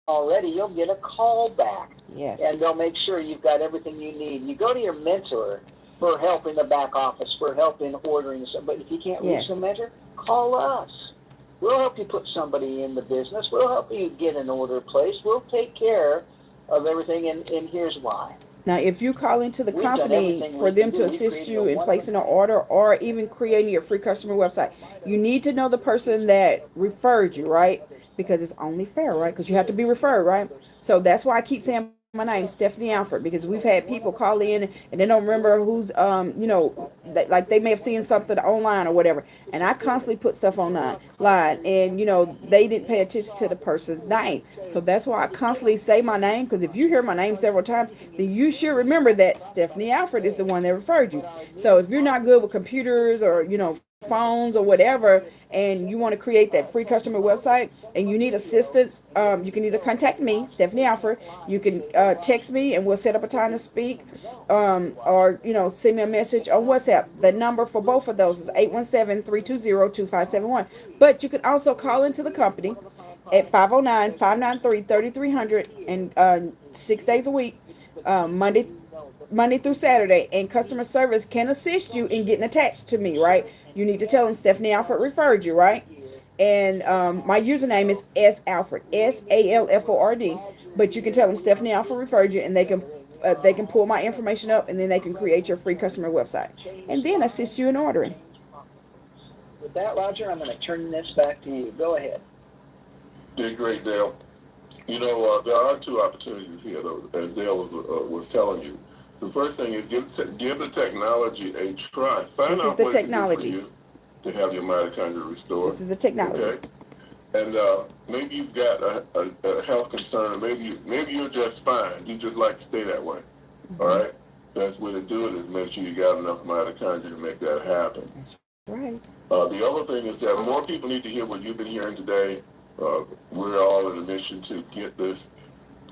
already. You'll get a call back. Yes. And they'll make sure you've got everything you need. You go to your mentor for help in the back office, for help in ordering. But if you can't reach the mentor, call us. We'll help you put somebody in the business. We'll help you get an order placed. We'll take care of everything, and here's why. Now, if you call into the company for them to assist you in placing an order or even creating your free customer website, you need to know the person that referred you, right? Because it's only fair, right? Because you have to be referred, right? So that's why I keep saying my name, Stephanie Alford, because we've had people call in and they don't remember who's, like they may have seen something online or whatever. And I constantly put stuff online, and, they didn't pay attention to the person's name. So that's why I constantly say my name, because if you hear my name several times, then you should remember that Stephanie Alford is the one that referred you. So if you're not good with computers or, phones or whatever, and you want to create that free customer website and you need assistance, you can either contact me, Stephanie Alford. You can text me and we'll set up a time to speak, or send me a message on WhatsApp. The number for both of those is 817-320-2571. But you can also call into the company at 509-593-3300 and 6 days a week, Monday through Saturday, and customer service can assist you in getting attached to me, right? You need to tell them Stephanie Alford referred you, right? And my username is S Alford, SALFORD. But you can tell them Stephanie Alford referred you, and they can pull my information up, and then they can create your free customer website, and then assist you in ordering. With that, Roger, I'm going to turn this back to you. Go ahead. Did great, Dale. There are two opportunities here, though, as Dale was telling you. The first thing is give the technology a try. Find out what technology you to have your mitochondria restored. This is the technology. Okay? And maybe you've got a health concern. Maybe you're just fine. You just like to stay that way. All right? Best way to do it is make sure you got enough mitochondria to make that happen. That's right. The other thing is that more people need to hear what you've been hearing today. We're all in a mission to get this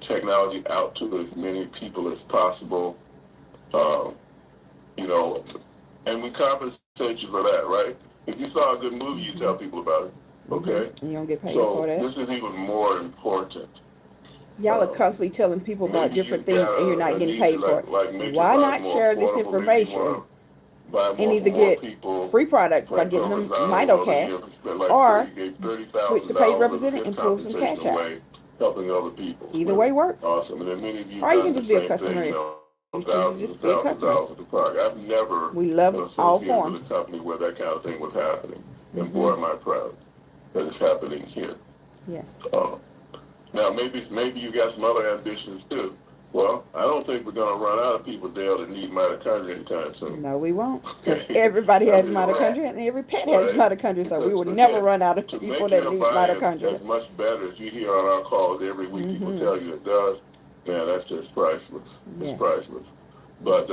technology out to as many people as possible. And we compensate you for that, right? If you saw a good movie, you tell people about it, okay? And you don't get paid for that. So this is even more important. Y'all are constantly telling people about different things, and you're not getting paid for it. Why not share this information and either get free products by getting them MitoCash, or switch to paid representative and pull some cash out? Helping other people. Either way works. Awesome. And then many of you or you can just be a customer if you choose to just be a customer. I've never we love all forms. With a company where that kind of thing was happening. And boy, am I proud that it's happening here. Yes. Now, maybe you got some other ambitions too. Well, I don't think we're going to run out of people, Dale, that need mitochondria anytime soon. No, we won't. Because everybody has mitochondria, and every pet has mitochondria, so we will never run out of people that need mitochondria. As much better as you hear on our calls every week, people tell you it does. Man, that's just priceless. It's priceless. But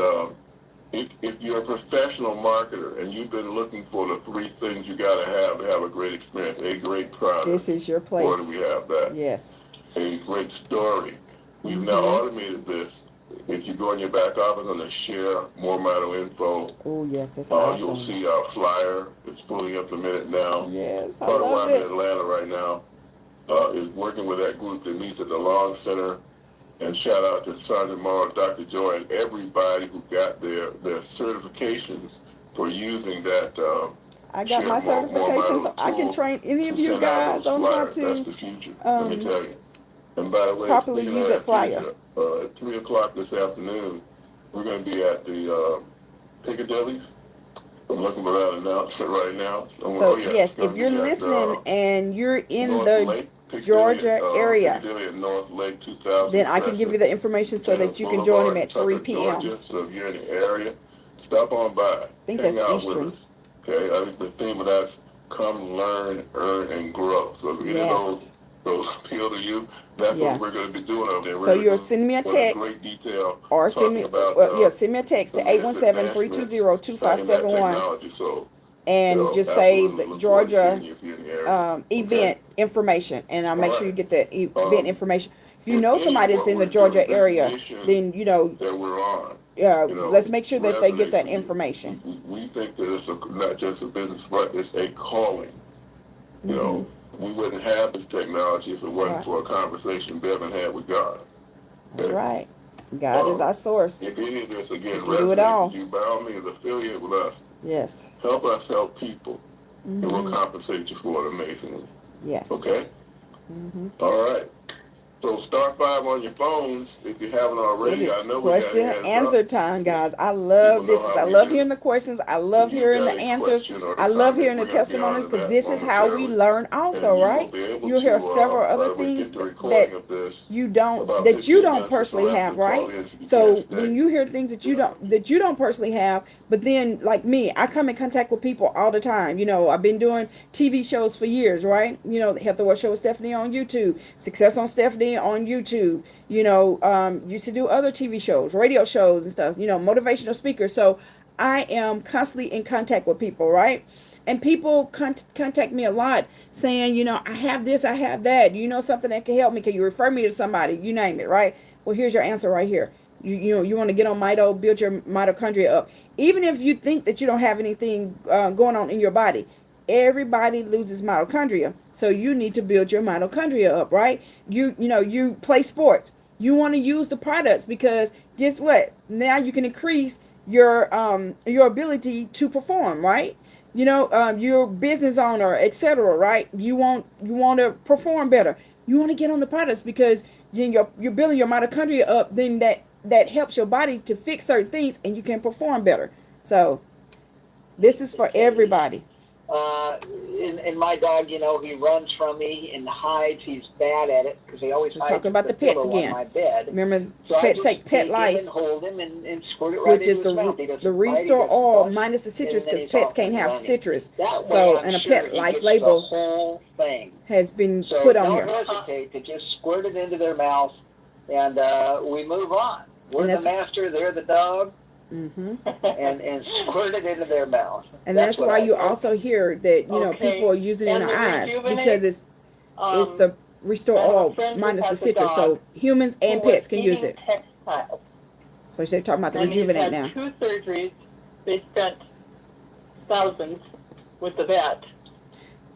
if you're a professional marketer and you've been looking for the 3 things you got to have a great experience, a great product. This is your place. Where do we have that? Yes. A great story. We've now automated this. If you go in your back office and share MoreMito info, Oh, yes, that's awesome. you'll see our flyer. It's fully implemented now. Yes, I Part of why love I'm in it. Atlanta right now is working with that group that meets at the Long Center. And shout out to Sandra Morrow, Dr. Joy, and everybody who got their certifications for using that. I got my certification, so I can train any of you guys on how That's the to future, let me tell you. And by the way, properly use that flyer. At 3 o'clock this afternoon, we're going to be at the Piccadilly's. I'm looking for that announcement right now. So, yes, if you're listening and you're in the Georgia area, North Lake 2000, then I can give you the information so that you can join him at 3 p.m. Georgia, so if you're in the area, stop on by. I think Hang that's out Eastern. with us. Okay, I think the theme of that's come, learn, earn, and grow. So if any of those appeal to you, that's what we're going to be doing over there. So you'll send me a text or send me, send me a text to 817-320-2571 and just say the Georgia event information, and I'll make sure you get the event information. If you know somebody that's in the Georgia area, then that we're on. Let's make sure that they get that information. We think that it's not just a business, but it's a calling. You know, we wouldn't have this technology if it wasn't for a conversation Bevan had with God. That's right. God is our source. If any of this, again, do it all. you, by all means, affiliate with us. Yes. Help us help people, and we'll compensate you for it amazingly. Yes. Okay? All right. So star 5 on your phones if you haven't already. It is I know question and answer time, guys. I love this. I love hearing the questions. I love hearing the answers. I love hearing the testimonies because this is how we learn also, right? You'll hear several other things that you don't personally have, right? So when you hear things that you don't personally have, but then like me, I come in contact with people all the time. You know, I've been doing TV shows for years, right? You know, the Health Award Show with Stephanie on YouTube, Success on Stephanie on YouTube, you know, used to do other TV shows, radio shows and stuff, you know, motivational speakers. So I am constantly in contact with people, right? And people contact me a lot saying, you know, I have this, I have that. You know something that can help me? Can you refer me to somebody? You name it, right? Well, here's your answer right here. You know, you want to get on Mito, build your mitochondria up. Even if you think that you don't have anything going on in your body, everybody loses mitochondria, so you need to build your mitochondria up, right? You know, you play sports. You want to use the products because guess what? Now you can increase your ability to perform, right? You know, you're a business owner, etc., right? You want to perform better. You want to get on the products because you're building your mitochondria up. Then that helps your body to fix certain things, and you can perform better. So this is for everybody. And my dog, you know, he runs from me and hides. He's bad at it because he always hides. Talking about the pets again. On my bed. Remember, so pets take Petlife, and hold him and squirt it right which is the Restore Oil minus the citrus because pets can't have citrus. So, and a Petlife label the whole thing has been put on here. Don't hesitate to just squirt it into their mouth, and we move on. We're the master. They're the dog. And squirt it into their mouth. And that's why you also hear that, you know, people are using it in their eyes because it's the Restore Oil minus the citrus. So humans and pets can use it. So they're talking about the Rejuvenate now. 2 surgeries. They spent thousands with the vet.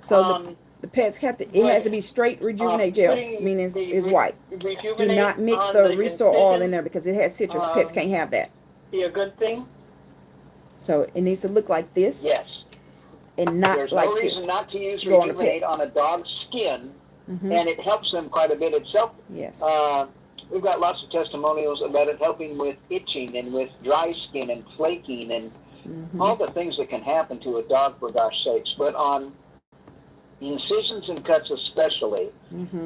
So the pets have to, it has to be straight Rejuvenate Gel, meaning it's white. Do not mix the Restore Oil in there because it has citrus. Pets can't have that. Be a good thing. So it needs to look like this. Yes. And not There's like no this. reason not to use Rejuvenate on a dog's skin, and it helps them quite a bit itself. Yes. We've got lots of testimonials about it helping with itching and with dry skin and flaking and all the things that can happen to a dog, for gosh sakes. But on incisions and cuts especially,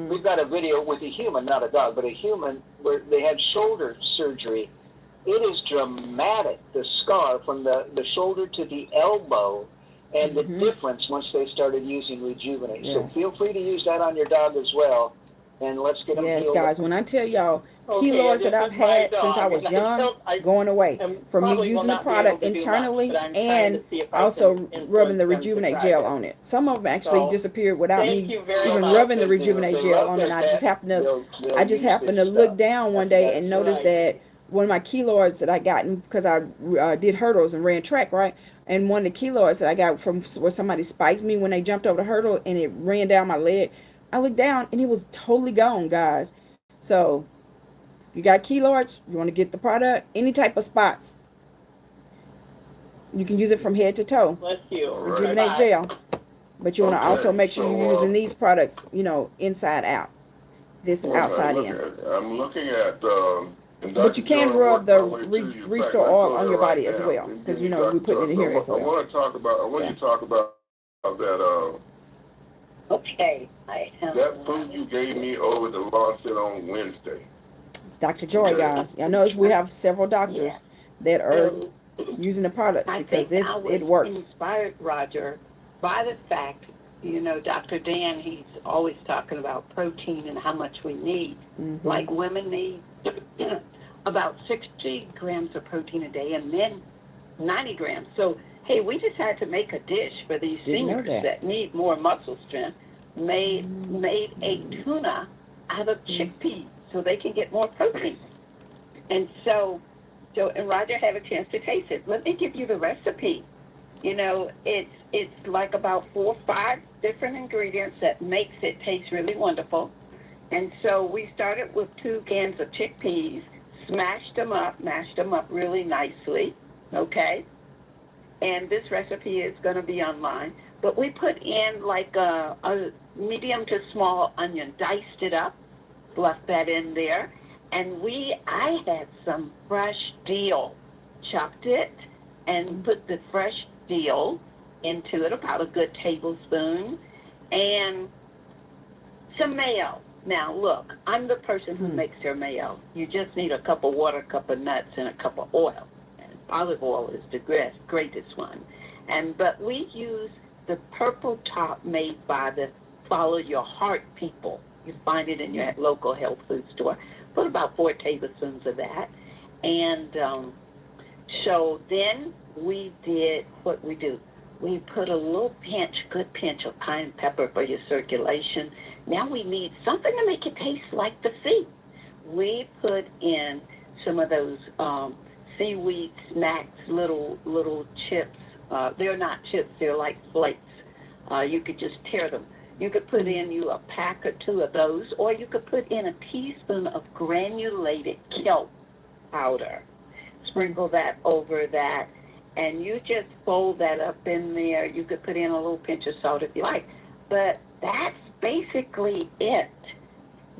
we've got a video with a human, not a dog, but a human, where they had shoulder surgery. It is dramatic, the scar from the shoulder to the elbow, and the difference once they started using Rejuvenate. Yes. So feel free to use that on your dog as well. and let's get them Yes, healed. guys, when I tell y'all, Okay, keloids that this I've is my had since I dog, was and young, going away and from me probably will using the not be able product to do much, internally but I'm trying and to see if I also can rubbing the influence them to Rejuvenate try gel this. on it. Some of them actually So, disappeared without thank me you very even much. rubbing the They do. Rejuvenate They gel love on their it. I pets. just happened to They'll use to this look stuff. down one That's day and right. notice that one of my keloids that I got because I did hurdles and ran track, right? And one of the keloids that I got from where somebody spiked me when they jumped over the hurdle and it ran down my leg. I looked down and it was totally gone, guys. So you got keloids, you want to get the product, any type of spots. You can use it from head to toe. Bless you. Rejuvenate Bye. gel. But you want to also Okay, make sure you're using these products, inside out. This outside in. I'm looking at and But you Dr. can Joy, rub the work my way to you. In fact, Restore let's oil go on there your right body as now. well. Give Because, me we're putting it in here as I well. want to talk about, I want you to talk about that, Okay, I am. that food you gave me over the launch it on Wednesday. It's Dr. Joy, guys. Y'all notice we have several doctors that are using the products because it works. Inspired, Roger, by the fact, Dr. Dan, he's always talking about protein and how much we need. Mm-hmm. Like women need about 60 grams of protein a day and men 90 grams. So, hey, we decided to make a dish for these seniors that need more muscle strength, made a tuna out of chickpeas so they can get more protein. And so and Roger had a chance to taste it. Let me give you the recipe. It's like about 4 or 5 different ingredients that makes it taste really wonderful. And so we started with 2 cans of chickpeas, mashed them up really nicely, okay? And this recipe is going to be online. But we put in like a medium to small onion, diced it up, left that in there. And I had some fresh dill, chopped it, and put the fresh dill into it, about a good tablespoon, and some mayo. Now, look, I'm the person who makes their mayo. You just need a cup of water, a cup of nuts, and a cup of oil. And olive oil is the greatest one. But we use the purple top made by the Follow Your Heart people. You find it in your local health food store. Put about 4 tablespoons of that. And so then we did what we do. We put a little good pinch of cayenne pepper for your circulation. Now we need something to make it taste like the sea. We put in some of those seaweed snacks, little chips. They're not chips, they're like flakes. You could just tear them. You could put in a pack or 2 of those, or you could put in a teaspoon of granulated kelp powder. Sprinkle that over that, and you just fold that up in there. You could put in a little pinch of salt if you like, but that's basically it.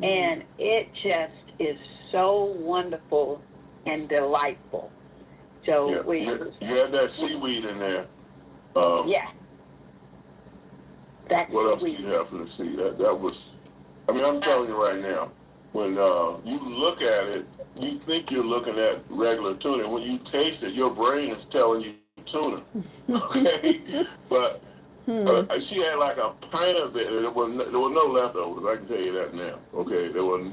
And it just is so wonderful and delightful. So you had that seaweed in there. What else do you have from the sea? That was, I'm telling you right now, when you look at it, you think you're looking at regular tuna. When you taste it, your brain is telling you tuna. Okay? But she had like a pint of it. There was no leftovers. I can tell you that now. Okay? There was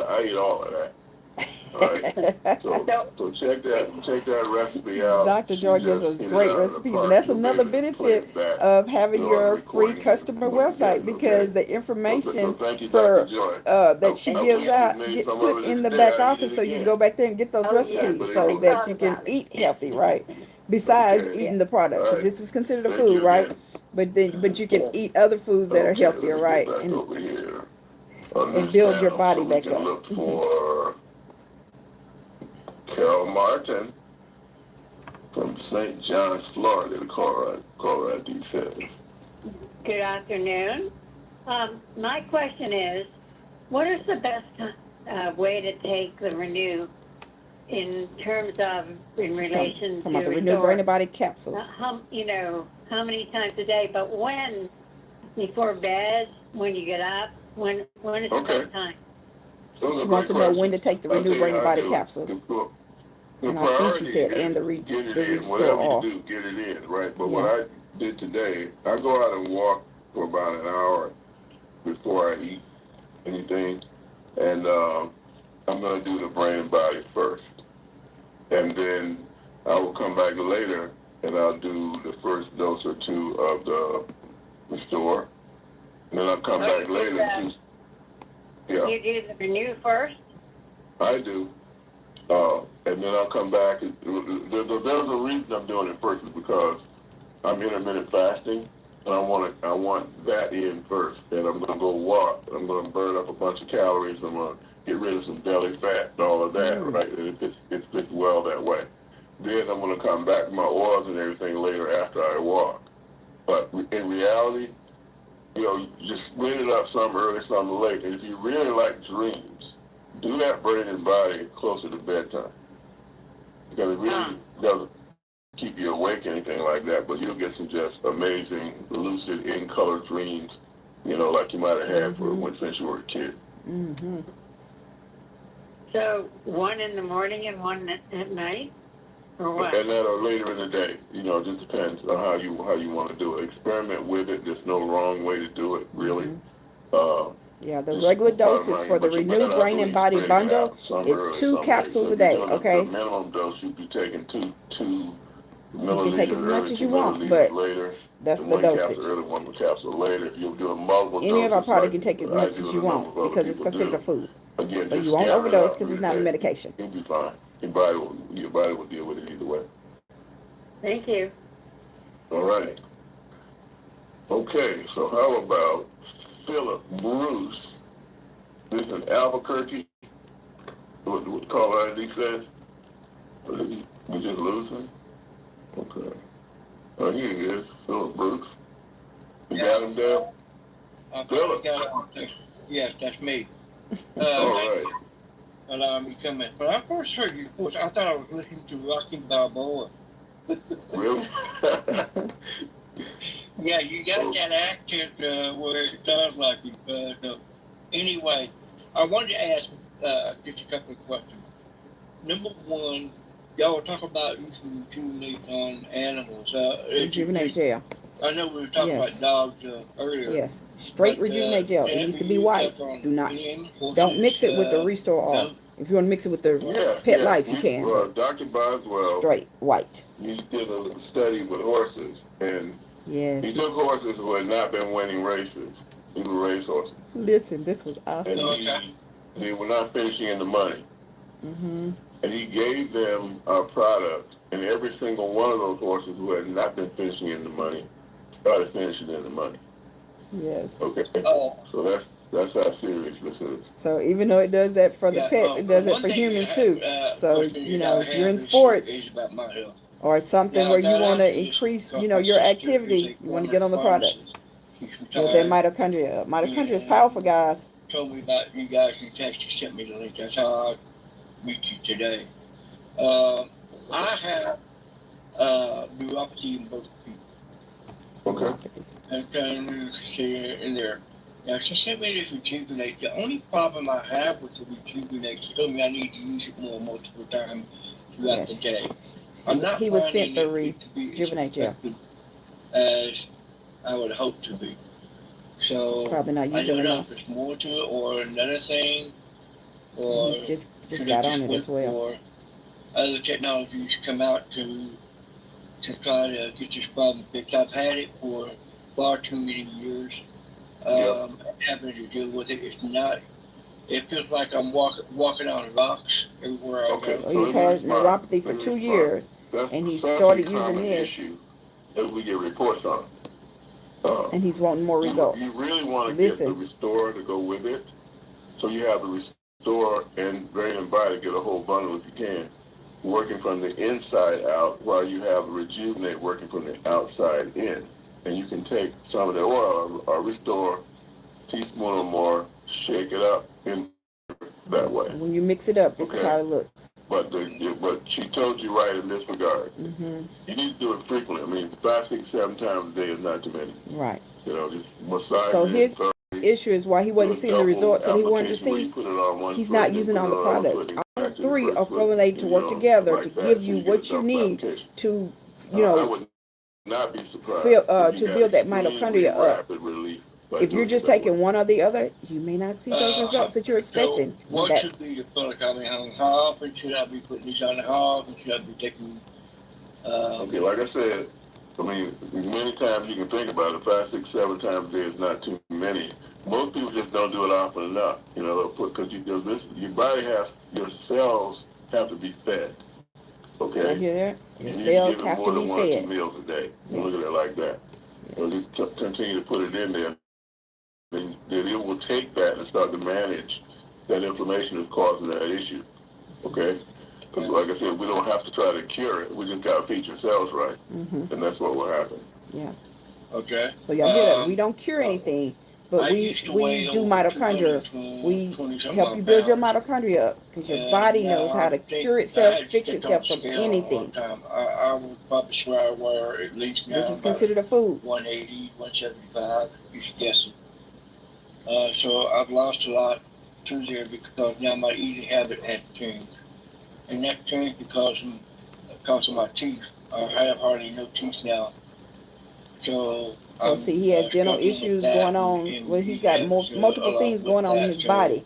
I ate all of that. All right. So check that recipe out. Dr. Joy gives us great recipes, and that's another benefit of having your free customer website, because the information that she gives out gets put in the back office, so you can go back there and get those recipes so that you can eat healthy, right? Besides eating the product, because this is considered a food, right? But you can eat other foods that are healthier, right? And build your body back up. Look for Carol Martin from St. John's, Florida, the caller ID says. Good afternoon. My question is, what is the best way to take the Renew in terms of, in relation to the Renew Brain and Body capsules? How many times a day, but when? Before bed, when you get up, when is the best time? She wants to know when to take the Renew Brain and Body capsules. And I think she said, and the Restore All. Whatever you do, get it in, right? But what I did today, I go out and walk for about an hour before I eat anything. And I'm going to do the brain and body first. And then I will come back later and I'll do the first dose or two of the Restore. And then I'll come back later and just, yeah. You do the Renew first? I do. And then I'll come back. There's a reason I'm doing it first is because I'm intermittent fasting, and I want that in first. And I'm going to go walk. I'm going to burn up a bunch of calories. I'm going to get rid of some belly fat and all of that, right? And it fits well that way. Then I'm going to come back with my oils and everything later after I walk. But in reality, you know, you just split it up some early, some late. And if you really like dreams, do that brain and body closer to bedtime. Because it really doesn't keep you awake or anything like that, but you'll get some just amazing, lucid, in-color dreams, you know, like you might have had since you were a kid. So one in the morning and one at night? Or what? And that or later in the day. You know, it just depends on how you want to do it. Experiment with it. There's no wrong way to do it, really. Yeah, the regular doses for the Renew Brain and Body Bundle is 2 capsules a day, okay? The minimum dose, you'd be taking 2 You milliliters. can take as much as you want, but that's the dosage. Capsule early, 1 capsule later. If you're doing multiple Any of our doses, products you can take as much as you want because it's considered a food. Again, So just you won't scan it overdose out because it's every not a day. medication. You'll be fine. Your body will deal with it either way. Thank you. All right. Okay, so how about Philip Bruce? This is in Albuquerque. What caller ID says? We just losing? Okay. Oh, here he is, Philip Bruce. You got him, Dale? Philip. Yes, that's me. All right. Allow me to come in. When I first heard you, I thought I was listening to Rocky Balboa. Really? Yeah, you got that accent where it sounds like it. But anyway, I wanted to ask just a couple of questions. Number one, y'all were talking about using Rejuvenate on animals. Rejuvenate Gel. I know we were talking about dogs earlier. Yes, straight Rejuvenate Gel. It needs to be white. Don't mix it with the Restore Oil. If you want to mix it with the Petlife, you can. Dr. Boswell, straight white. He did a study with horses, and he took horses who had not been winning races. He were race horses. Listen, this was awesome. And they were not finishing in the money. And he gave them a product, and every single one of those horses who had not been finishing in the money started finishing in the money. Yes. Okay. So that's how serious this is. So even though it does that for the pets, it does it for humans too. So, you know, if you're in sports or something where you want to increase, you know, your activity, you want to get on the products. With that mitochondria. Mitochondria is powerful, guys. Told me about you guys in Texas, sent me the link. That's how I meet you today. I have neuropathy in both feet. Okay. I'm trying to see it in there. Now, she sent me this Rejuvenate. The only problem I have with the Rejuvenate, she told me I need to use it more multiple times throughout the day. I'm not he was sent the Rejuvenate Gel. As I would hope to be. So probably not using I don't know enough. if there's more to it or another thing. Or he's just got on it as well. Or other technologies come out to try to get this problem fixed. I've had it for far too many years. Having to deal with it. It's not. It feels like I'm walking on rocks everywhere I go. So he's had neuropathy for 2 years, and he started using this. That we get reports on. And he's wanting more results. You really want to get the Restore to go with it, so you have the Restore and Brain and Body, get a whole bundle if you can, working from the inside out, while you have the Rejuvenate working from the outside in. And you can take some of the oil or Restore, teaspoon or more, shake it up in that way. When you mix it up, this is how it looks. But she told you right in this regard. You need to do it frequently. I mean, 5, 6, 7 times a day is not too many. Right. You know, just massage. So his issue is why he wasn't seeing the results that he wanted to see. He's not using all the products. All 3 are formulated to work together to give you what you need to, you know, not be surprised to build that mitochondria up. if you're just taking one or the other, you may not see those results that you're expecting. So what should be the protocol? I mean, how often should I be putting these on? How often should I be taking? Okay, like I said, I mean, many times you can think about it. 5, 6, 7 times a day is not too many. Most people just don't do it often enough. You know, because your body your cells have to be fed. Okay. Did you hear that? Your you cells give have more to than be 1 or 2 fed. meals a day. Yes. Look at it like that. Yes. So you continue to put it in there, then it will take that and start to manage that inflammation that's causing that issue. Okay? Because like I said, we don't have to try to cure it. We just got to feed your cells right. Mm-hmm. And that's what will happen. Yeah. Okay. So y'all hear that? We don't cure anything, but we do mitochondria. We help you build your mitochondria up because your body knows how to cure itself, fix itself from anything. I would probably swear where at least now This is considered a food. 180, 175, just guessing. So I've lost a lot through there because now my eating habit had changed. And that changed because of my teeth. I have hardly no teeth now. So see, he has dental issues going on. Well, he's got multiple things going on in his body.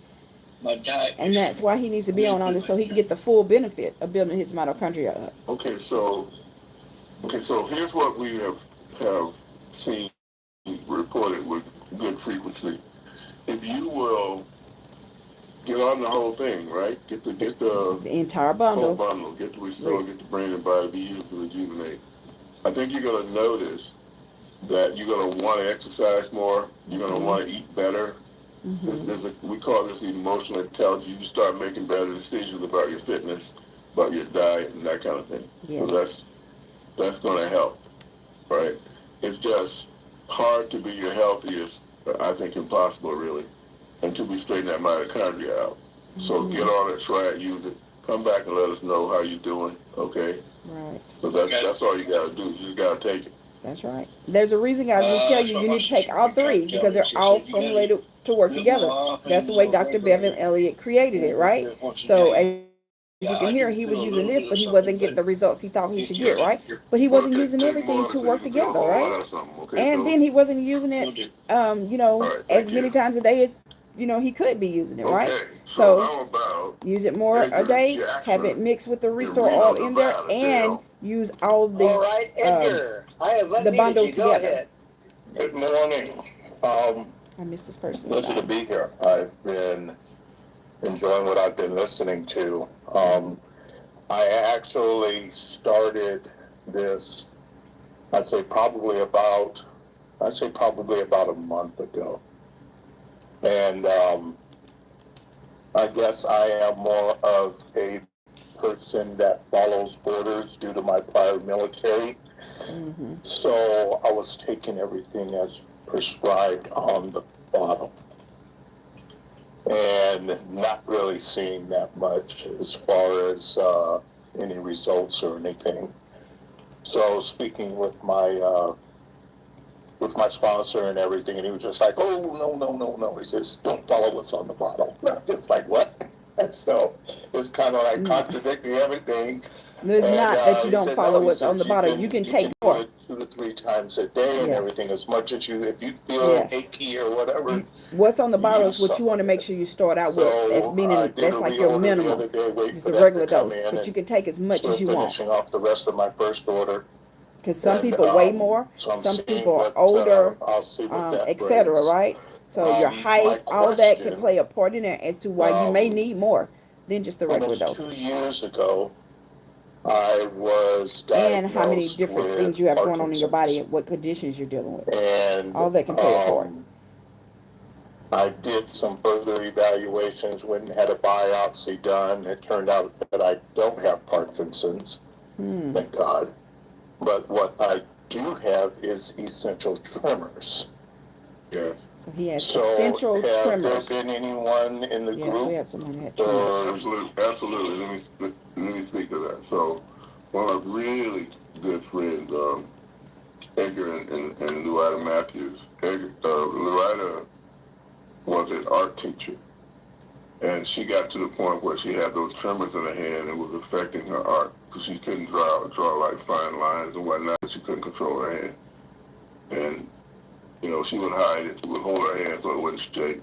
My diet. And that's why he needs to be on all this so he can get the full benefit of building his mitochondria up. Okay, so here's what we have seen reported with good frequency. If you will get on the whole thing, right? Get the entire bundle. Whole bundle. Get the restore, get the brain and body be used to rejuvenate. I think you're gonna notice that you're going to want to exercise more, you're going to want to eat better. We call this emotional intelligence. You start making better decisions about your fitness, about your diet, and that kind of thing. Yes. So that's going to help, right? It's just hard to be your healthiest, I think impossible, really, until we straighten that mitochondria out. So get on it, try it, use it. Come back and let us know how you're doing, okay? Right. So that's all you got to do. You just got to take it. That's right. There's a reason, guys. We tell you need to take all three because they're all formulated to work together. That's the way Dr. Bevan Elliott created it, right? So as you can hear, he was using this, but he wasn't getting the results he thought he should get, right? But he wasn't using everything to work together, right? And then he wasn't using it, as many times a day as, he could be using it, right? So use it more a day, have it mixed with the Restore Oil in there, and use all the the bundle together. Good morning. I missed this person. Pleasure to be here. I've been enjoying what I've been listening to. I actually started this, I'd say probably about a month ago. And I guess I am more of a person that follows orders due to my prior military. So I was taking everything as prescribed on the bottle and not really seeing that much as far as any results or anything. So speaking with my sponsor and everything, and he was just like, oh, no. He says, don't follow what's on the bottle. It's like, what? So it's kind of like contradicting everything. It's not that you don't follow what's on the bottle. You can take more. 2 to 3 times a day and everything, as much as if you feel achy or whatever. What's on the bottle is what you want to make sure you start out with, meaning that's like your minimum. It's the regular dose, but you can take as much as you want. Finishing off the rest of my first order. Because some people weigh more, some people are older, etc., right? So your height, all that can play a part in there as to why you may need more than just the regular dosage. 2 years ago, I was diagnosed and how many different things you have going on in your body and what conditions you're dealing with. And all that can play a part. I did some further evaluations, went and had a biopsy done. It turned out that I don't have Parkinson's, thank God. But what I do have is essential tremors. Yeah. So he has essential tremors. Has there been anyone in the group? Yes, we have someone that had tremors. Absolutely. Let me speak to that. So, one of my really good friends, Edgar and Louida Matthews. Louida was an art teacher, and she got to the point where she had those tremors in her hand and was affecting her art because she couldn't draw like fine lines and whatnot. She couldn't control her hand, and You know, she would hide it. She would hold her hand so it wouldn't shake.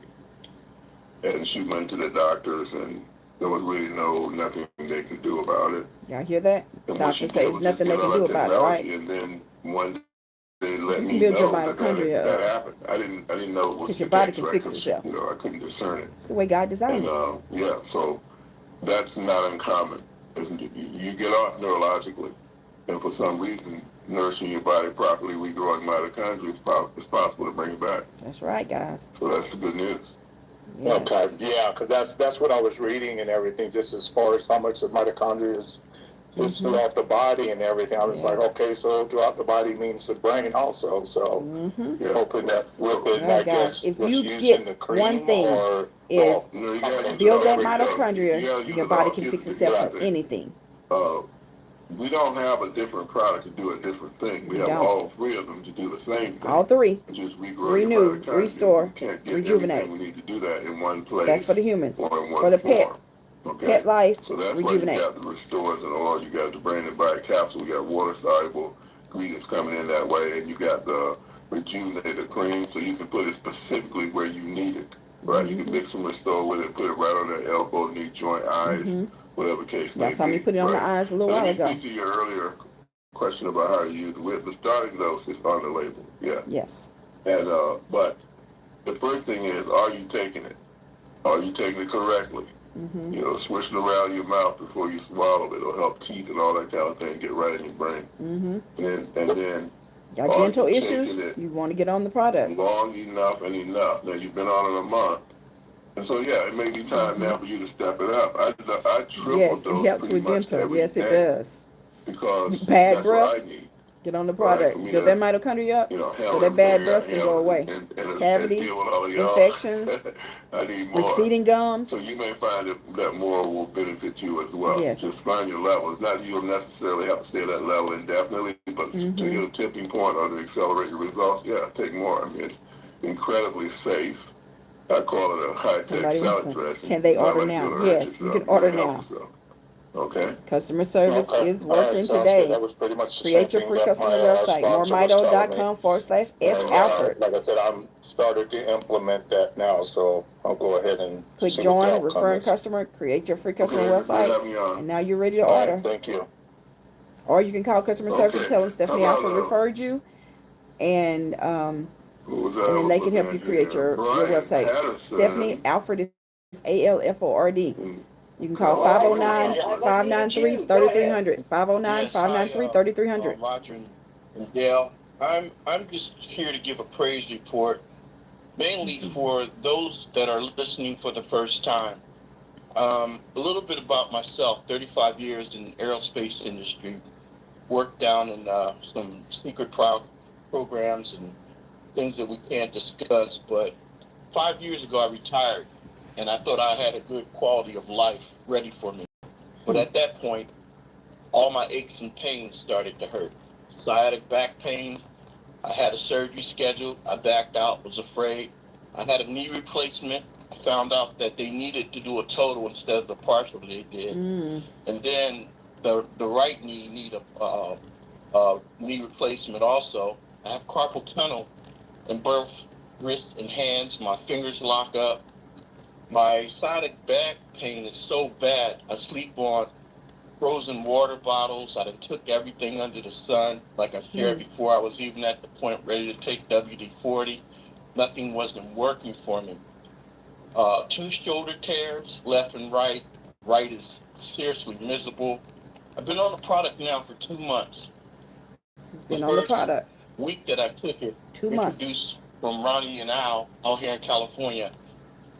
And she went to the doctors, and there was really nothing they could do about it. Y'all hear that? And Doctor says nothing they can do about it, right? And then one day they let You me can build your know that mitochondria that up. happened. I didn't know it was because your the body case, can right? fix 'Cause, itself. you know, I couldn't discern it. It's the way God designed And it. yeah, so that's not uncommon. You get off neurologically, and for some reason, nourishing your body properly, regrowing mitochondria, it's possible to bring it back. That's right, guys. So that's the good news. Yes. Okay, yeah, because that's what I was reading and everything, just as far as how much the mitochondria is throughout the body and everything. I was like, okay, so throughout the body means the brain also. So hoping that with it, Well, I guys, guess if just you using get the cream one thing or is build that You mitochondria, gotta use your it body all. can fix Here's itself the from thing. anything. We don't have a different product to do a different thing. We have don't. all three of them to do the same thing. All three. Just regrow Renew, your mitochondria. restore, We can't get rejuvenate. everything we need to do that in one place. That's for the humans. Or in one For the form. pets, Okay? Petlife So that's Rejuvenate. why you got the restores and oil. You got the brain and body capsule. You got water soluble ingredients coming in that way, and you got the rejuvenated cream, so you can put it specifically where you need it. Right? You can mix and restore with it, put it right on that elbow, knee joint, eyes, whatever case may be. Y'all saw me put it on the eyes a little while ago. Let me speak to your earlier question about how to use it. With the starting dose is on the label. Yeah. Yes. And but the first thing is, are you taking it? Are you taking it correctly? You know, swish it around your mouth before you swallow it. It'll help teeth and all that kind of thing get right in your brain. And then Got dental issues? You want to get on the product. Long enough and enough. Now, you've been on it a month. And so, yeah, it may be time now for you to step it up. I triple Yes, dose it helps pretty with much dental. every Yes, it day does. because Bad that's breath. what I need. Get on the product. Right, Build that mitochondria up, You know, so that bad breath can go away. Cavities, deal with all of y'all. infections, I need more. receding gums. So you may find that more will benefit you as well. Yes. Just find your levels. Not you'll necessarily have to stay at that level indefinitely, but to get a tipping point or to accelerate your results, yeah, take more. I mean, it's incredibly safe. I call it a high-tech salad dressing. Can they order now? Yes, you can order now. Okay. Customer service is working sounds today. good. That was pretty much the Create same your thing free that customer my, website, sponsor was telling me. moremito.com/S-Alford. Like I said, I'm started to implement that now, so I'll go ahead and Click see what the join, outcome referring is. customer, create your free customer Okay, website, and now you're ready to All right, order. thank you. Or you can call customer service and Okay. tell them Stephanie How about, Alford referred you, and then they can help you create your website. Patterson. Stephanie Alford is ALFORD. You can call 509-593-3300. 509-593-3300. Roger and Dale, I'm just here to give a praise report, mainly for those that are listening for the first time. A little bit about myself: 35 years in the aerospace industry, worked down in some secret trial programs and things that we can't discuss. But 5 years ago, I retired, and I thought I had a good quality of life ready for me. But at that point, all my aches and pains started to hurt. Sciatic back pain. I had a surgery scheduled. I backed out, was afraid. I had a knee replacement. I found out that they needed to do a total instead of the partial they did. And then the right knee needed a knee replacement also. I have carpal tunnel in both wrists and hands. My fingers lock up. My sciatic back pain is so bad, I sleep on frozen water bottles. I done took everything under the sun. Like I shared before, I was even at the point ready to take WD-40. Nothing wasn't working for me. 2 shoulder tears, left and right. Right is seriously miserable. I've been on the product now for 2 months. He's been on the product. Week that I took it, 2 months. introduced from Ronnie and Al out here in California.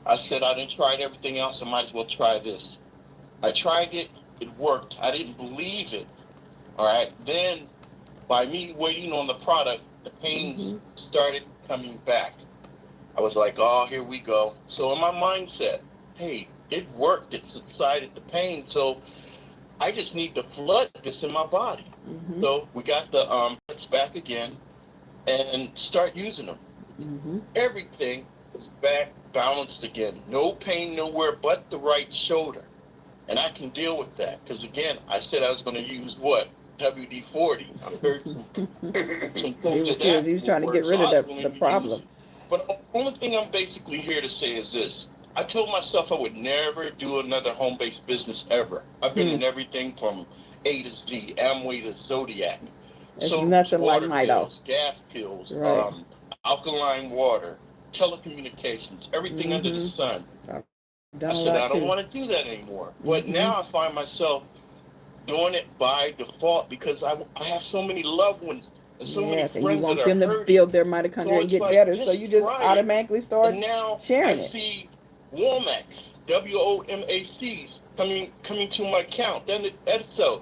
I said I didn't try everything else, I might as well try this. I tried it, it worked. I didn't believe it. All right. Then, by me waiting on the product, the pains started coming back. I was like, oh, here we go. So in my mindset, hey, it worked. It subsided the pain. So I just need to flood this in my body. So we got the pets back again and start using them. Everything is back balanced again. No pain nowhere but the right shoulder. And I can deal with that because, again, I said I was going to use what? WD-40. I've heard some He things was of serious. that He was trying to where get it's rid of possible the and problem. But the only thing I'm basically here to say is this. I told myself I would never do another home-based business ever. I've been in everything from A to Z, Amway to Zodiac. It's So nothing like water Mito. pills, gas pills, Right. alkaline water, telecommunications, everything under the sun. Done I a said, lot I don't too. want to do that anymore. But now I find myself doing it by default because I have so many loved ones and so many Yes, and you friends want that them are to hurting. build their So mitochondria and it's get like, better. So you just try it. automatically start And now sharing I it. see WOMACs, WOMACs coming to my account. Then the EDSO,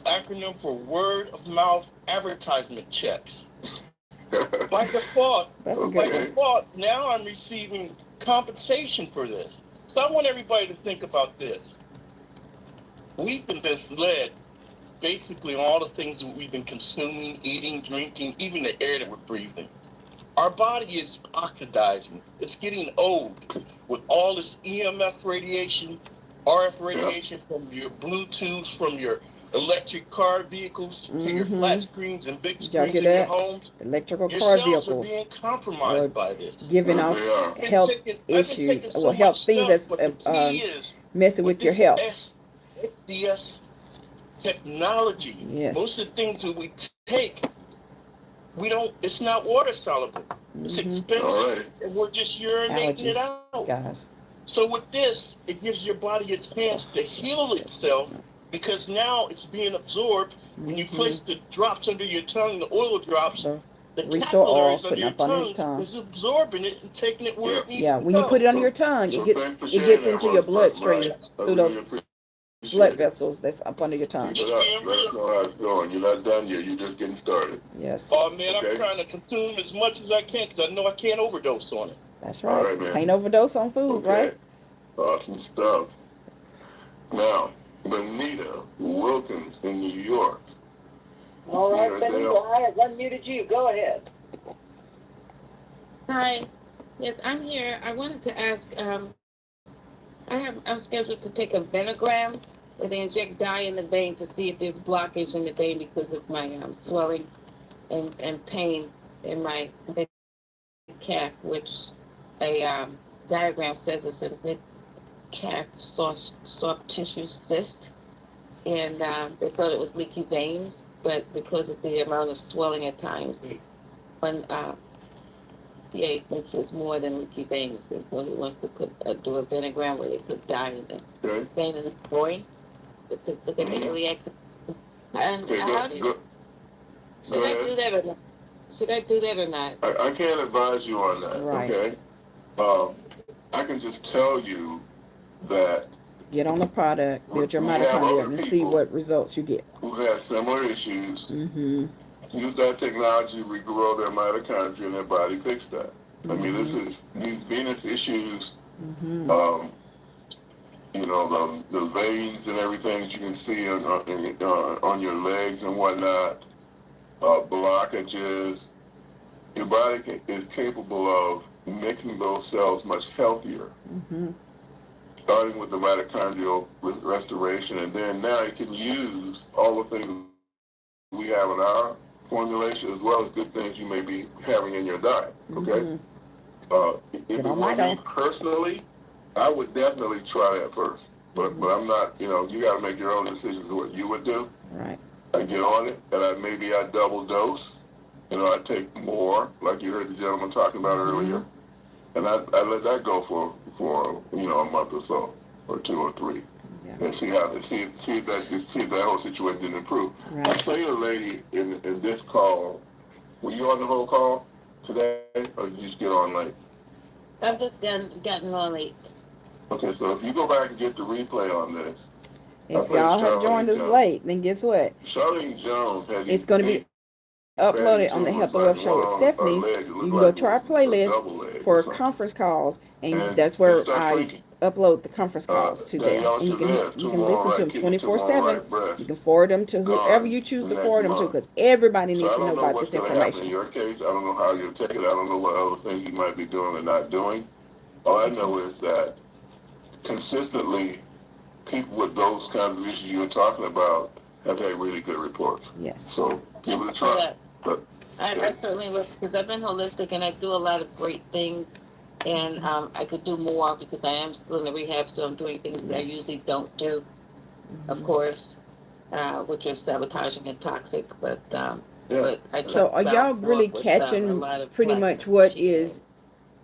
acronym for Word of Mouth Advertisement Checks. By default, That's a good one. now I'm receiving compensation for this. So I want everybody to think about this. We've been misled basically on all the things that we've been consuming, eating, drinking, even the air that we're breathing. Our body is oxidizing. It's getting old with all this EMF radiation, RF radiation from your Bluetooth, from your electric car vehicles to your flat screens and big Did y'all screens hear in your that? homes. Electrical Your car cells vehicles are being compromised by this. giving off health issues, well, health things that's messing with your health. SDS technology. Yes. Most of the things that we take, it's not water soluble. It's expensive, and we're just urinating it out. Allergies, guys. So with this, it gives your body a chance to heal itself because now it's being absorbed. When you place the drops under your tongue, the oil drops, the Restore oil, capillaries under putting your up under his tongue. is absorbing it and taking it where it needs Yeah, to when go. you put it under your tongue, it gets into your bloodstream through those blood vessels that's up under your tongue. Let us know how it's going. You're not done yet. You're just getting started. Yes. Oh, man, I'm trying to consume as much as I can because I know I can't overdose on it. That's right. All right, man. Can't overdose on food, right? Awesome stuff. Now, Benita Wilkins in New York. All right, Benita, I have unmuted you. Go ahead. Hi. Yes, I'm here. I wanted to ask, I'm scheduled to take a venogram where they inject dye in the vein to see if there's blockage in the vein because of my swelling and pain in my calf, which a diagram says it's a mid-calf soft tissue cyst. And they thought it was leaky veins, but because of the amount of swelling at times, when PA thinks it's more than leaky veins, and so he wants to do a venogram where they put dye in the vein in the groin to look at the iliac. And how do you, should I do that or not? Should I do that or not? I can't advise you on that, okay? I can just tell you that get on the product, build your mitochondria, and see what results you get. Who have similar issues, use that technology to regrow their mitochondria and their body fix that. I mean, these venous issues, you know, the veins and everything that you can see on your legs and whatnot, blockages, your body is capable of making those cells much healthier. Starting with the mitochondrial restoration, and then now you can use all the things we have in our formulation as well as good things you may be having in your diet, okay? If it were me personally, I would definitely try that first. But I'm not, you know, you got to make your own decisions what you would do. Right. I get on it, and maybe I double dose. You know, I take more, like you heard the gentleman talking about earlier. And I let that go for you know, a month or so, or 2 or 3, and see if that whole situation didn't improve. Right. I saw your lady in this call. Were you on the whole call today, or did you just get on late? I've just gotten on late. Okay, so if you go back and get the replay on this, if y'all have joined us late, then guess what? Charlene Jones had it's going to be uploaded on the Health and Wealth Show with Stephanie. You can go to our playlist for conference calls, and that's where I upload the conference calls to there. And you can listen to them 24/7. You can forward them to whoever you choose to forward them to, because everybody needs to know about this information. In your case, I don't know how you'll take it. I don't know what other things you might be doing or not doing. All I know is that consistently, people with those kinds of issues you're talking about have had really good reports. Yes. So give it a try. But, I certainly will, because I've been holistic and I do a lot of great things, and I could do more because I am still in the rehab, so I'm doing things that I usually don't do, of course, which is sabotaging and toxic, but I so are y'all really catching pretty much what is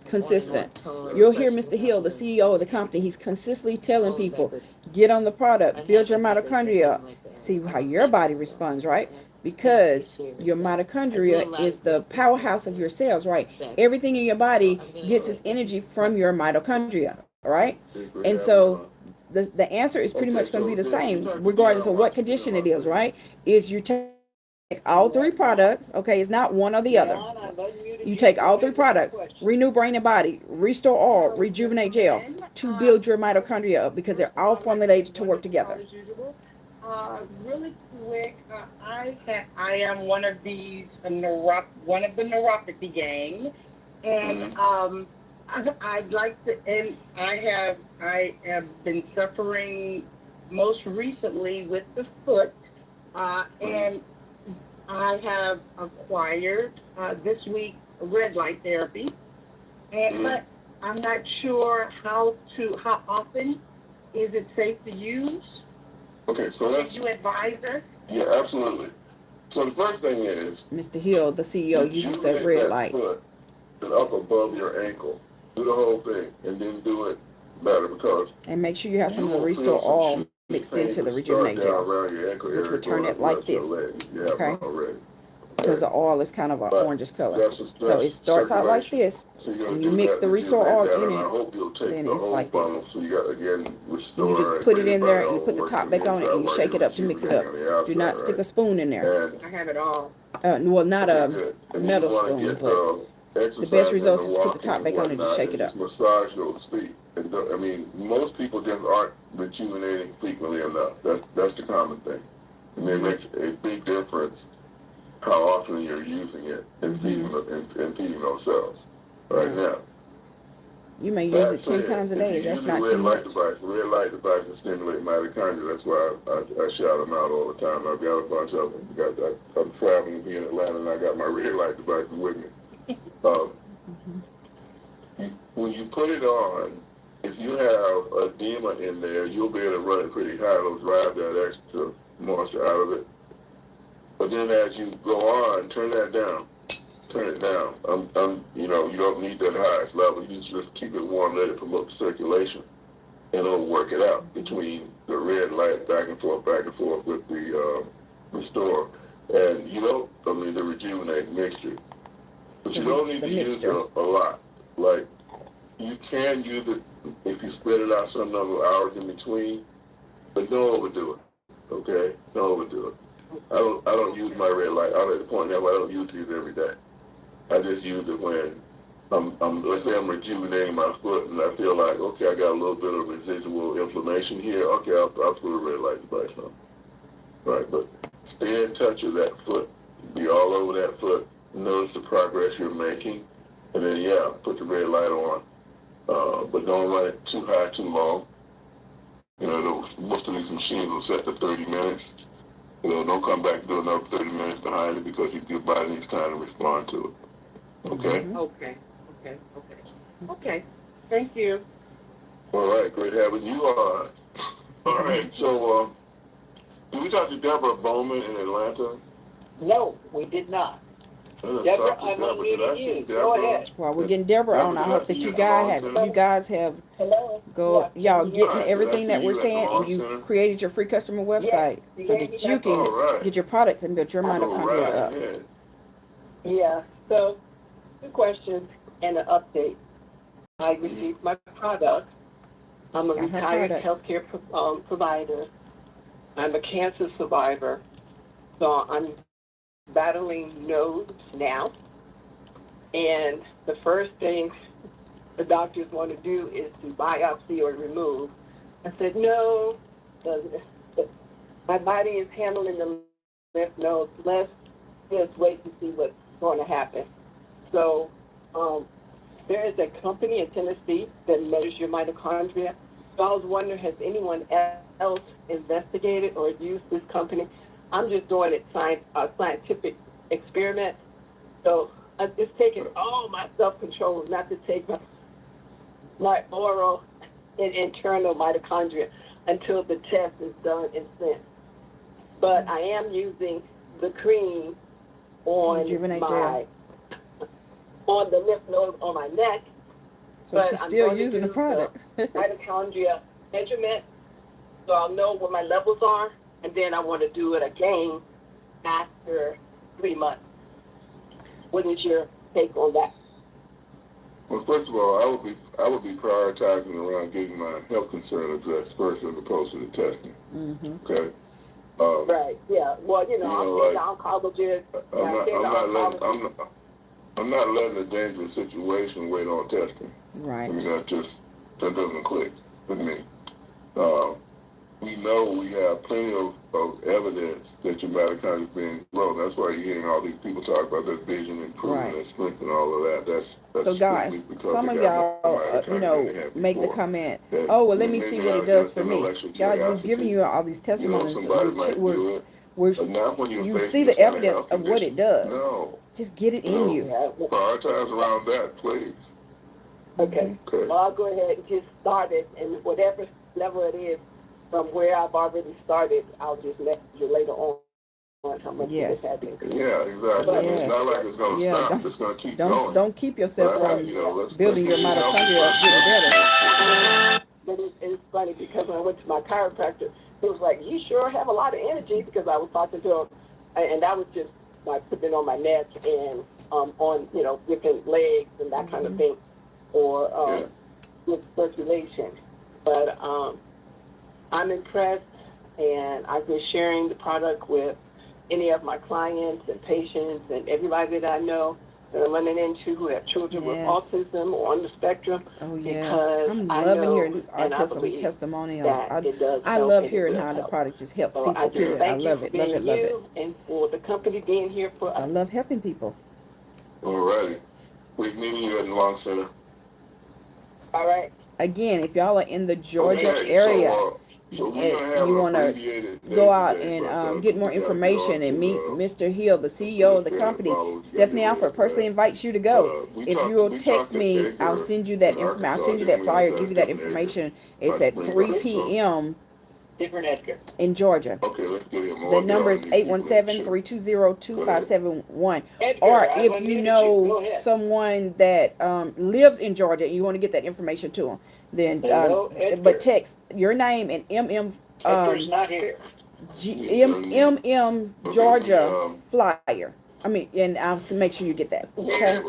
consistent? You'll hear Mr. Hill, the CEO of the company, he's consistently telling people, get on the product, build your mitochondria, see how your body responds, right? Because your mitochondria is the powerhouse of your cells, right? Everything in your body gets its energy from your mitochondria, right? And so the answer is pretty much going to be the same, regardless of what condition it is, right? Is you take all three products, okay? It's not one or the other. You take all three products, Renew Brain and Body, Restore Oil, Rejuvenate Gel, to build your mitochondria up, because they're all formulated to work together. Really quick, I am one of these one of the neuropathy gang, and I'd like to, and I have been suffering most recently with the foot, and I have acquired this week red light therapy, and but I'm not sure how often is it safe to use. Okay, so Could you advise us? Yeah, absolutely. So the first thing is, Mr. Hill, the CEO, uses that red light. Foot up above your ankle. Do the whole thing, and then do it better, because. And make sure you have some of the Restore Oil mixed into the Rejuvenate Gel, which would turn it like this, okay? Because the oil is kind of an orangish color. So it starts out like this. When you mix the Restore Oil in it, then it's like this. And you just put it in there, and you put the top back on it, and you shake it up to mix it up. Do not stick a spoon in there. I have it all. Well, not a metal spoon, but the best results is put the top back on it and just shake it up. Massage those feet. I mean, most people just aren't rejuvenating frequently enough. That's the common thing. And it makes a big difference how often you're using it and feeding those cells right now. You may use it 10 times a day. That's not too much. The red light device to stimulate mitochondria. That's why I shout them out all the time. I've got a bunch of them. I'm traveling here in Atlanta, and I got my red light devices with me. When you put it on, if you have edema in there, you'll be able to run it pretty high. It'll drive that extra moisture out of it. But then as you go on, turn that down. Turn it down. You don't need that highest level. You just keep it warm, let it promote the circulation, and it'll work it out between the red light back and forth with the Restore, and the Rejuvenate mixture. But you don't need to use it a lot. Like, you can use it if you spread it out some number of hours in between, but don't overdo it. Okay? Don't overdo it. I don't use my red light. I'm at the point now where I don't use it every day. I just use it when let's say I'm rejuvenating my foot and I feel like, okay, I got a little bit of residual inflammation here. Okay, I'll put a red light device on. Right, but stay in touch with that foot. Be all over that foot. Notice the progress you're making, and then put the red light on. But don't run it too high, too long. Most of these machines will set to 30 minutes. Don't come back and do another 30 minutes behind it, because your body needs time to respond to it. Okay? Okay. Thank you. All right, great having you on. All right, so did we talk to Deborah Bowman in Atlanta? No, we did not. Deborah, I'm unmuting you. Go ahead. While we're getting Deborah on, I hope that you guys have y'all getting everything that we're saying, and you created your free customer website so that you can get your products and build your mitochondria up. Yeah. So, two questions and an update. I received my product. I'm a retired healthcare provider. I'm a cancer survivor. So I'm battling nodes now. And the first thing the doctors want to do is to biopsy or remove. I said, no, my body is handling the lymph nodes. Let's just wait to see what's going to happen. So there is a company in Tennessee that measures your mitochondria. So I was wondering, has anyone else investigated or used this company? I'm just doing it scientific experiment. So I'm just taking all my self-control not to take my oral and internal mitochondria until the test is done and sent. But I am using the cream on Rejuvenate my gel. on the lymph node on my neck. So but she's I'm still going to using the do product. mitochondria measurement, so I'll know what my levels are, and then I want to do it again after 3 months. What is your take on that? Well, first of all, I would be prioritizing around getting my health concern addressed first as opposed to the testing. Mm-hmm. Okay. Right. Yeah. Well, I'm the oncologist. I'm not letting a dangerous situation wait on testing. Right. I mean, that doesn't click with me. We know we have plenty of evidence that your mitochondria is being grown. That's why you're hearing all these people talk about their vision improvement and strength and all of that. That's so guys, some of y'all, make the comment, oh, well, let me see what it does for me. Guys, we've given you all these testimonies. You see the evidence of what it does. No. Just get it in you. Prioritize around that, please. Okay. Well, I'll go ahead and get started, and whatever level it is from where I've already started, I'll just message you later on how much it has to increase. Yeah, exactly. It's not like it's going to stop. It's going to keep going. Don't keep yourself from building your mitochondria up, getting better. But it's funny because when I went to my chiropractor, he was like, "You sure have a lot of energy," because I was talking to him, and that was just like putting it on my neck and on different legs and that kind of thing, or with circulation. But I'm impressed, and I've been sharing the product with any of my clients and patients and everybody that I know that I'm running into who have children with autism or on the spectrum. Oh, yes. Because I'm loving hearing these autism testimonials. I love hearing how the product just helps people. I love it, love it, love it. And for the company being here for us. I love helping people. All righty. We're meeting you at the Long Center. All right. Again, if y'all are in the Georgia area, and you want to go out and get more information and meet Mr. Hill, the CEO of the company, Stephanie Alford personally invites you to go. If you will text me, I'll send you that information. I'll send you that flyer, give you that information. It's at 3 p.m. in Georgia. Okay, let's get him. The number is 817-320-2571. Or if you know someone that lives in Georgia and you want to get that information to them, then but text your name and Edgar's not here. Georgia flyer. I mean, and I'll make sure you get that. Okay.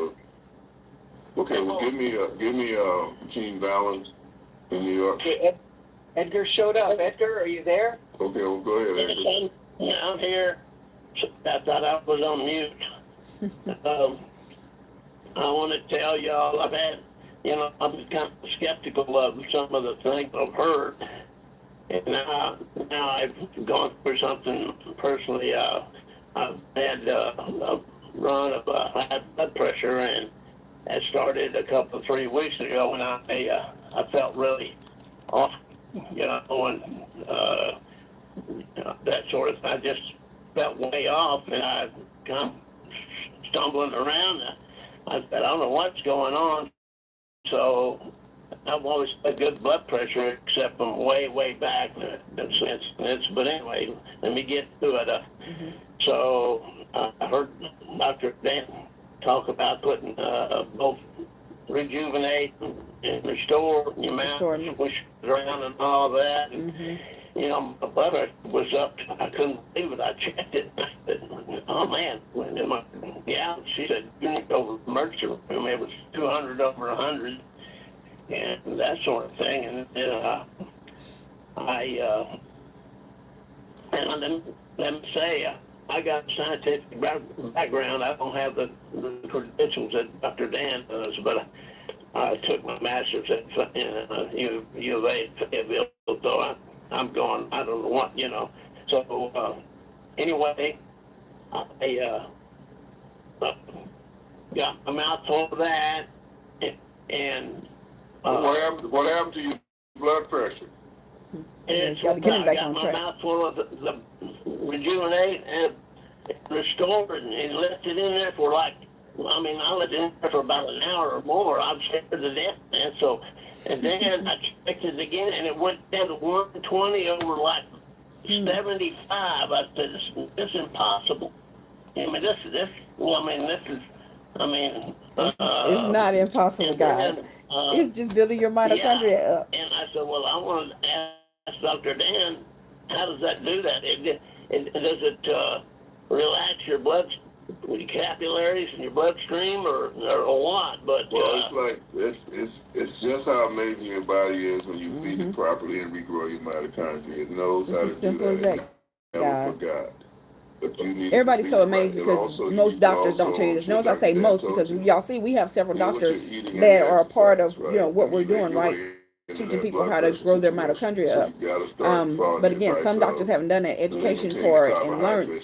Okay. Well, give me Gene Valens in New York. Edgar showed up. Edgar, are you there? Okay. Well, go ahead, Edgar. Yeah, I'm here. I thought I was on mute. I want to tell y'all I've had. I've been kind of skeptical of some of the things I've heard. And now I've gone through something personally. I've had a run of high blood pressure, and that started 3 weeks ago when I felt really off, and that sort of thing. I just felt way off, and I kind of stumbling around. I said, I don't know what's going on. So I've always had good blood pressure, except from way, way back. But anyway, let me get to it. So I heard Dr. Dan talk about putting both Rejuvenate and Restore in your mouth, which around and all that. And, my blood pressure was up. I couldn't believe it. I checked it. I said, oh, man. She said, you need to go to the emergency room. It was 200 over 100 and that sort of thing. And then let me say, I got a scientific background. I don't have the credentials that Dr. Dan does, but I took my master's at U of A at Fayetteville, so I'm going, I don't know what, So, anyway, I got a mouthful of that, and what happened to your blood pressure? Got to get him back on track. I got my mouthful of rejuvenate and restore it, and left it in there for like, I mean, I left it in there for about an hour or more. I'm scared to death, man. So, and then I checked it again, and it went down to 120 over like 75. I said, this is impossible. I mean, this is, it's not impossible, guys. It's just building your mitochondria up. And I said, well, I want to ask Dr. Dan, how does that do that? Does it relax your your capillaries and your bloodstream, or what? But it's just how amazing your body is when you feed it properly and regrow your mitochondria. It knows how to do that. It's as simple as that, guys. But you need Everybody's so amazed because most doctors don't tell you this. Notice I say most because y'all see we have several doctors that are a part of what we're doing, right? Teaching people how to grow their mitochondria up. But again, some doctors haven't done that education part and learned,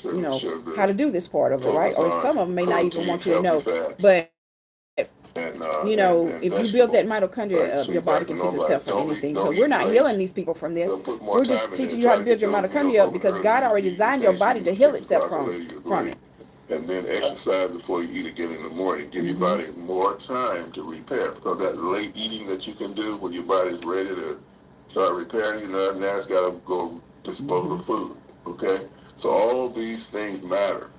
how to do this part of it, right? Or some of them may not even want you to know. But if you build that mitochondria up, your body can fix itself from anything. So we're not healing these people from this. We're just teaching you how to build your mitochondria up because God already designed your body to heal itself from it. And then exercise before you eat again in the morning. Give your body more time to repair. Because that late eating that you can do when your body's ready to start repairing, now it's got to go dispose of food. Okay? So all these things matter,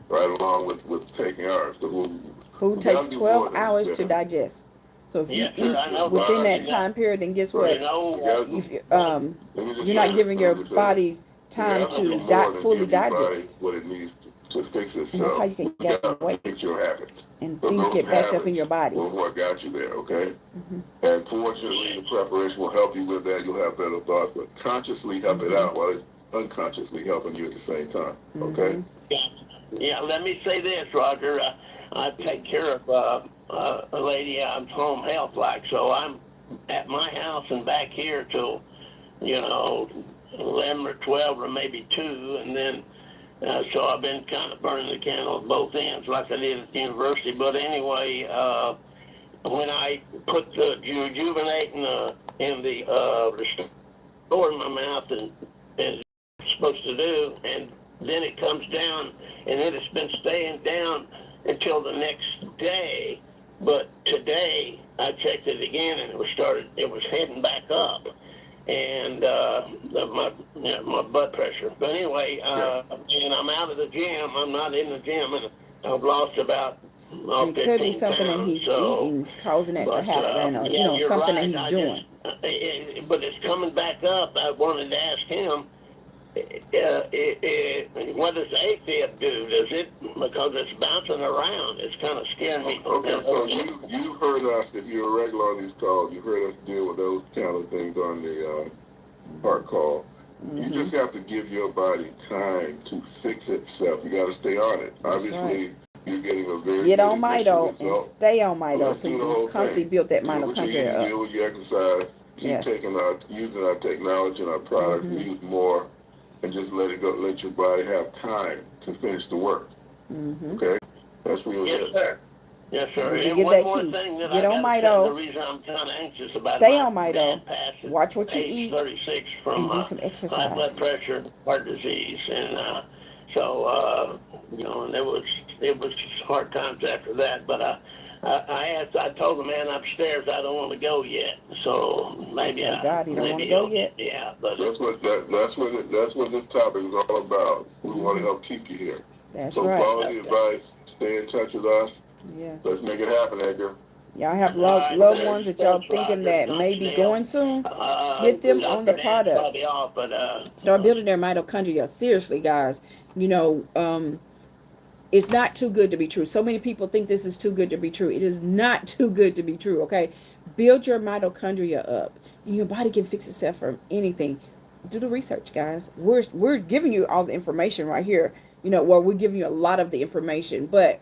right along with taking ours. Food takes 12 hours to digest. So if you eat within that time period, then guess what? You're not giving your body time to fully digest. What it needs to fix itself. And that's how you can get weight. Fix your habits. And things get backed up in your body. Well, what got you there, okay? And fortunately, the preparation will help you with that. You'll have better thoughts, but consciously help it out while it's unconsciously helping you at the same time, okay? Yeah, let me say this, Roger. I take care of a lady I'm home health like, so I'm at my house and back here till, 11 or 12 or maybe 2, and then so I've been kind of burning the candle at both ends like I did at the university. But anyway, when I put the rejuvenate and the restore in my mouth and it's supposed to do, and then it comes down, and then it's been staying down until the next day. But today I checked it again, and it was heading back up. And my blood pressure. But anyway, and I'm out of the gym. I'm not in the gym, and I've lost about. It could be something that he's eating is causing that to happen, or something that he's doing. But it's coming back up. I wanted to ask him, what does AFib do? Does it, because it's bouncing around? It's kind of scaring me. Okay, so you heard us, if you're a regular on these calls, you heard us deal with those kind of things on the heart call. You just have to give your body time to fix itself. You got to stay on it. That's obviously, right. You're getting a very get on Mito and stay on Mito so you can constantly build that mitochondria up. Deal with your exercise. Keep using our technology and our products. Use more. And just let it go. Let your body have time to finish the work. Okay, that's really it. Yes, sir. Yes, sir. Did you And get one that more key? thing that Get on I Mito. The reason I'm kind of anxious about Stay on Mito. Watch what you eat. 36 from and do some exercise. high blood pressure, heart disease, and and it was hard times after that. But I told the man upstairs I don't want to go yet. So maybe you don't want to go yet. Yeah, but that's what this topic is all about. We want to help keep you here. That's so right. Quality advice. Stay in touch with us. Yes. Let's make it happen, Edgar. Y'all have loved ones that y'all thinking that may be going soon. Get them on the product. Start building their mitochondria. Seriously, guys. It's not too good to be true. So many people think this is too good to be true. It is not too good to be true, okay? Build your mitochondria up, and your body can fix itself from anything. Do the research, guys. We're giving you all the information right here. We're giving you a lot of the information, but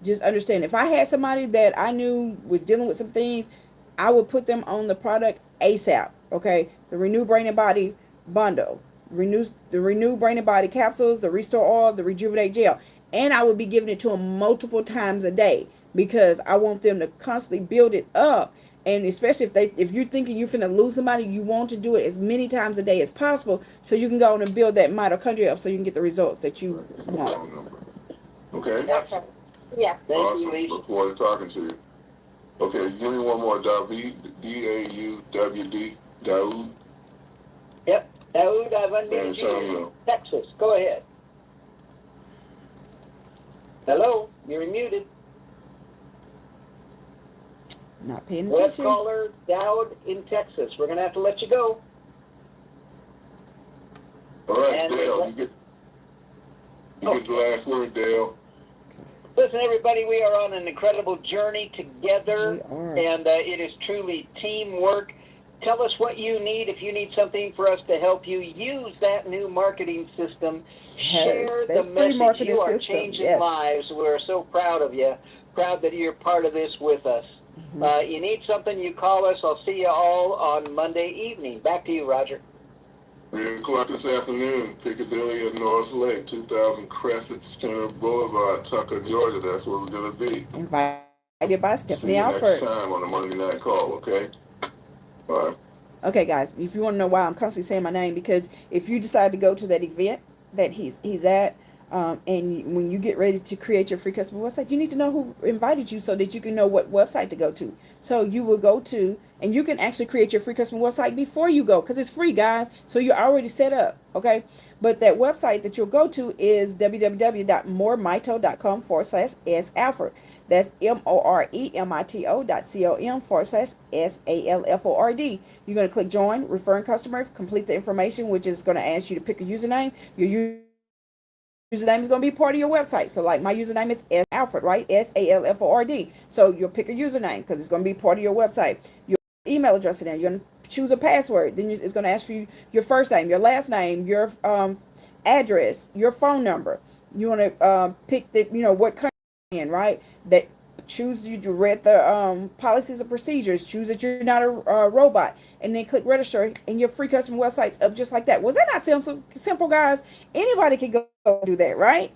just understand, if I had somebody that I knew was dealing with some things, I would put them on the product ASAP, okay? The Renew Brain and Body Bundle, the Renew Brain and Body Capsules, the Restore Oil, the Rejuvenate Gel. And I would be giving it to them multiple times a day because I want them to constantly build it up And especially if you're thinking you're finna lose somebody, you want to do it as many times a day as possible so you can go on and build that mitochondria up so you can get the results that you want. Okay? Okay. Yeah. Thank you, Awesome. Lisa. Look forward to talking to you. Okay, give me one more. David, D-A-U-W-D, Daoud. Yep. Daoud, I've unmuted you. Texas. Go ahead. Hello, you're muted. Not paying Web attention. caller, Dowd in Texas. We're going to have to let you go. All right, Dale, you get the last word, Dale. Listen, everybody, we are on an incredible journey together, We are. and it is truly teamwork. Tell us what you need. If you need something for us to help you, use that new marketing system. Share the message. You are changing lives. We're so proud of you. Proud that you're part of this with us. You need something, you call us. I'll see you all on Monday evening. Back to you, Roger. 3 o'clock this afternoon, Piccadilly at North Lake, 2000 Crescent Center Boulevard, Tucker, Georgia. That's where we're going to be. Invited by Stephanie See you Alford. next time on the Monday Night Call, okay? Bye. Okay, guys, if you want to know why I'm constantly saying my name, because if you decide to go to that event that he's at, and when you get ready to create your free customer website, you need to know who invited you so that you can know what website to go to. So you will go to, and you can actually create your free customer website before you go, because it's free, guys. So you're already set up, okay? But that website that you'll go to is www.moremito.com/S Alford. That's moremito.com/SALFORD. You're going to click join, referring customer, complete the information, which is going to ask you to pick a username. Your username is going to be part of your website. So like my username is S Alford, right? SALFORD. So you'll pick a username because it's going to be part of your website. Your email address in there. You're going to choose a password. Then it's going to ask for you your first name, your last name, your address, your phone number. You want to pick the, what country you're in, right? That choose you to read the policies and procedures. Choose that you're not a robot, and then click register, and your free customer website's up just like that. Was that not simple, guys? Anybody can go do that, right?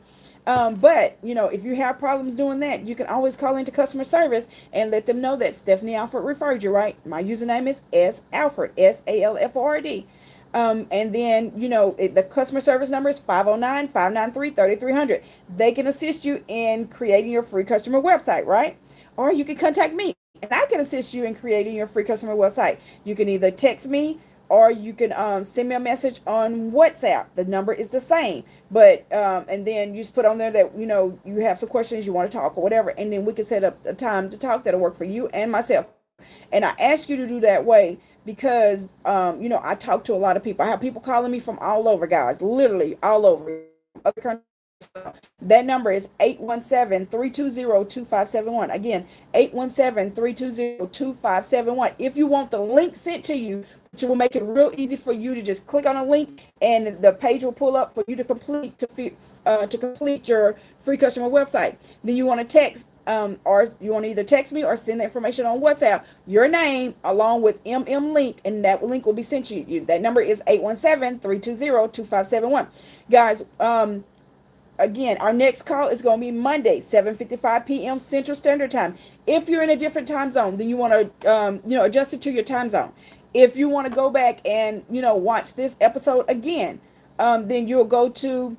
But if you have problems doing that, you can always call into customer service and let them know that Stephanie Alford referred you, right? My username is S Alford, SALFORD. And then, the customer service number is 509-593-3300. They can assist you in creating your free customer website, right? Or you can contact me and I can assist you in creating your free customer website. You can either text me or you can send me a message on WhatsApp. The number is the same, but and then you just put on there that you have some questions you want to talk or whatever, and then we can set up a time to talk that'll work for you and myself. And I ask you to do that way because I talk to a lot of people. I have people calling me from all over, guys, literally all over other countries. That number is 817-320-2571. Again, 817-320-2571. If you want the link sent to you, which will make it real easy for you to just click on a link and the page will pull up for you to complete your free customer website. Then you want to text or you want to either text me or send the information on WhatsApp, your name along with link, and that link will be sent to you. That number is 817-320-2571. Guys, again, our next call is going to be Monday, 7:55 p.m. Central Standard Time. If you're in a different time zone, then you want to, adjust it to your time zone. If you want to go back and, watch this episode again, then you'll go to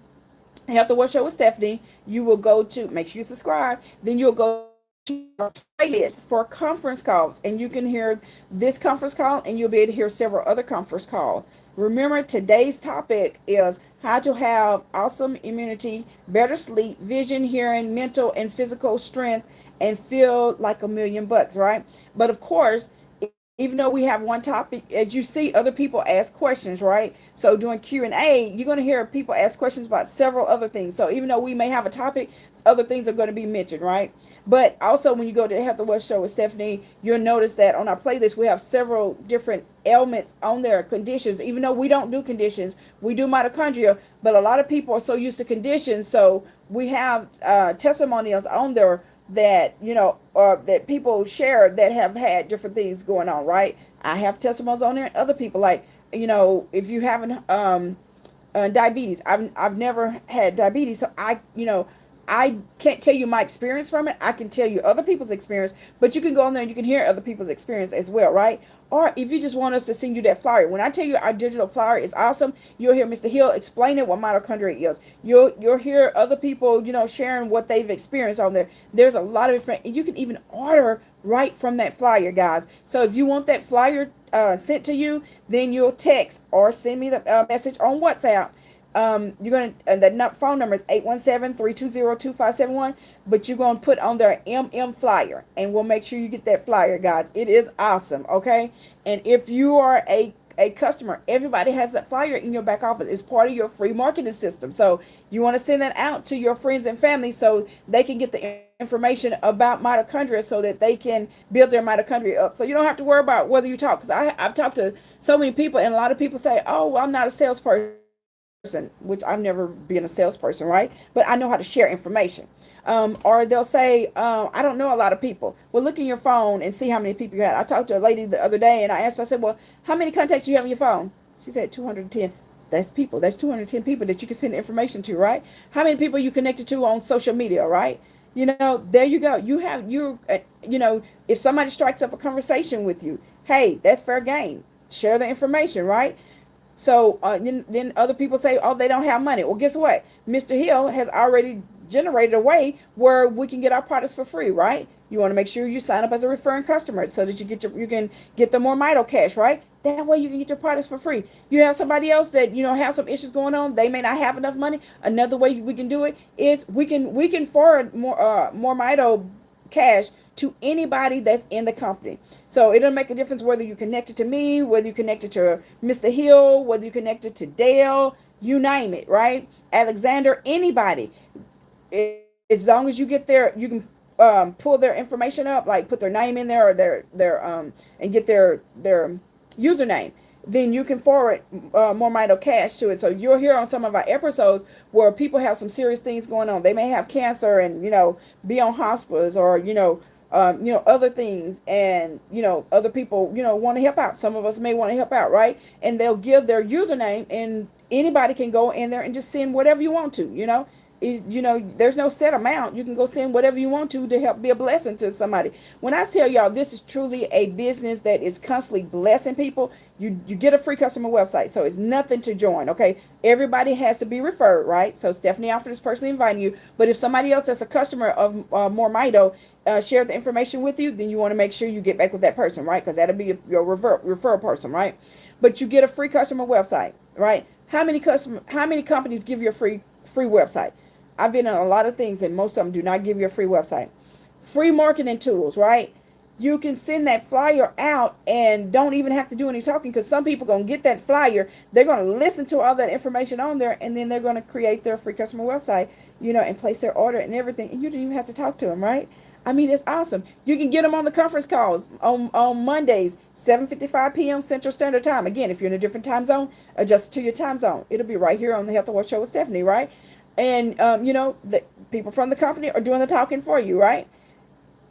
Health and Wealth Show with Stephanie. You will go to, make sure you subscribe. Then you'll go to our playlist for conference calls, and you can hear this conference call, and you'll be able to hear several other conference calls. Remember, today's topic is how to have awesome immunity, better sleep, vision, hearing, mental and physical strength, and feel like $1,000,000, right? But of course, even though we have one topic, as you see, other people ask questions, right? So during Q&A, you're going to hear people ask questions about several other things. So even though we may have a topic, other things are going to be mentioned, right? But also when you go to the Health and Wealth Show with Stephanie, you'll notice that on our playlist, we have several different ailments on there, conditions. Even though we don't do conditions, we do mitochondria, but a lot of people are so used to conditions. So we have testimonials on there that that people share that have had different things going on, right? I have testimonies on there, and other people, like, if you haven't diabetes, I've never had diabetes, so I can't tell you my experience from it. I can tell you other people's experience, but you can go on there and you can hear other people's experience as well, right? Or if you just want us to send you that flyer, when I tell you our digital flyer is awesome, you'll hear Mr. Hill explaining what mitochondria is. You'll hear other people, sharing what they've experienced on there. There's a lot of different, and you can even order right from that flyer, guys. So if you want that flyer sent to you, then you'll text or send me the message on WhatsApp. You're going to, the phone number is 817-320-2571, but you're going to put on their flyer, and we'll make sure you get that flyer, guys. It is awesome, okay? And if you are a customer, everybody has that flyer in your back office. It's part of your free marketing system. So you want to send that out to your friends and family so they can get the information about mitochondria so that they can build their mitochondria up. So you don't have to worry about whether you talk, because I've talked to so many people, and a lot of people say, oh, well, I'm not a salesperson, which I've never been a salesperson, right? But I know how to share information. Or they'll say, I don't know a lot of people. Well, look in your phone and see how many people you had. I talked to a lady the other day, and I asked her, I said, well, how many contacts you have on your phone? She said 210. That's people. That's 210 people that you can send information to, right? How many people you connected to on social media, right? There you go. If somebody strikes up a conversation with you, hey, that's fair game. Share the information, right? So then other people say, oh, they don't have money. Well, guess what? Mr. Hill has already generated a way where we can get our products for free, right? You want to make sure you sign up as a referring customer so that you can get the MoreMito cash, right? That way you can get your products for free. You have somebody else that have some issues going on. They may not have enough money. Another way we can do it is we can forward MoreMito cash to anybody that's in the company. So it doesn't make a difference whether you're connected to me, whether you're connected to Mr. Hill, whether you're connected to Dale, you name it, right? Alexander, anybody. As long as you get there, you can pull their information up, like put their name in there or their and get their username. Then you can forward MoreMito cash to it. So you'll hear on some of our episodes where people have some serious things going on. They may have cancer and be on hospice or other things, and other people want to help out. Some of us may want to help out, right? And they'll give their username, and anybody can go in there and just send whatever you want to. There's no set amount. You can go send whatever you want to help be a blessing to somebody. When I tell y'all this is truly a business that is constantly blessing people, you get a free customer website. So it's nothing to join, okay? Everybody has to be referred, right? So Stephanie Alford is personally inviting you. But if somebody else that's a customer of MoreMito shared the information with you, then you want to make sure you get back with that person, right? Because that'll be your referral person, right? But you get a free customer website, right? How many companies give you a free website? I've been in a lot of things, and most of them do not give you a free website. Free marketing tools, right? You can send that flyer out and don't even have to do any talking, because some people are going to get that flyer. They're going to listen to all that information on there, and then they're going to create their free customer website, and place their order and everything. And you didn't even have to talk to them, right? I mean, it's awesome. You can get them on the conference calls on Mondays, 7:55 p.m. Central Standard Time. Again, if you're in a different time zone, adjust it to your time zone. It'll be right here on the Health and Wealth Show with Stephanie, right? And, the people from the company are doing the talking for you, right?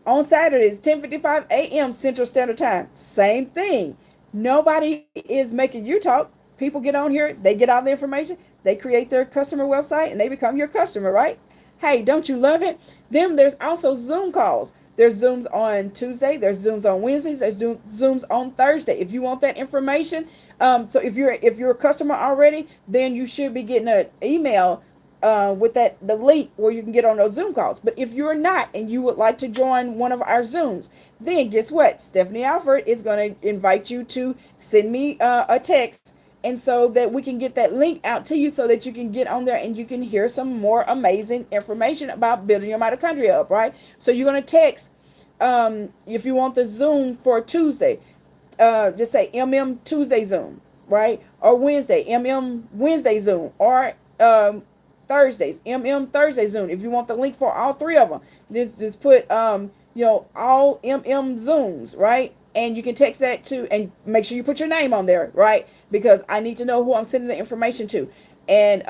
On Saturdays, 10:55 a.m. Central Standard Time. Same thing. Nobody is making you talk. People get on here. They get all the information. They create their customer website, and they become your customer, right? Hey, don't you love it? Then there's also Zoom calls. There's Zooms on Tuesday. There's Zooms on Wednesdays. There's Zooms on Thursday. If you want that information, so if you're a customer already, then you should be getting an email with the link where you can get on those Zoom calls. But if you're not and you would like to join one of our Zooms, then guess what? Stephanie Alford is going to invite you to send me a text, and so that we can get that link out to you so that you can get on there and you can hear some more amazing information about building your mitochondria up, right? So you're going to text, if you want the Zoom for Tuesday, just say Tuesday Zoom, right? Or Wednesday, Wednesday Zoom, or Thursdays, Thursday Zoom. If you want the link for all three of them, just put all Zooms, right? And you can text that to, and make sure you put your name on there, right? Because I need to know who I'm sending the information to. And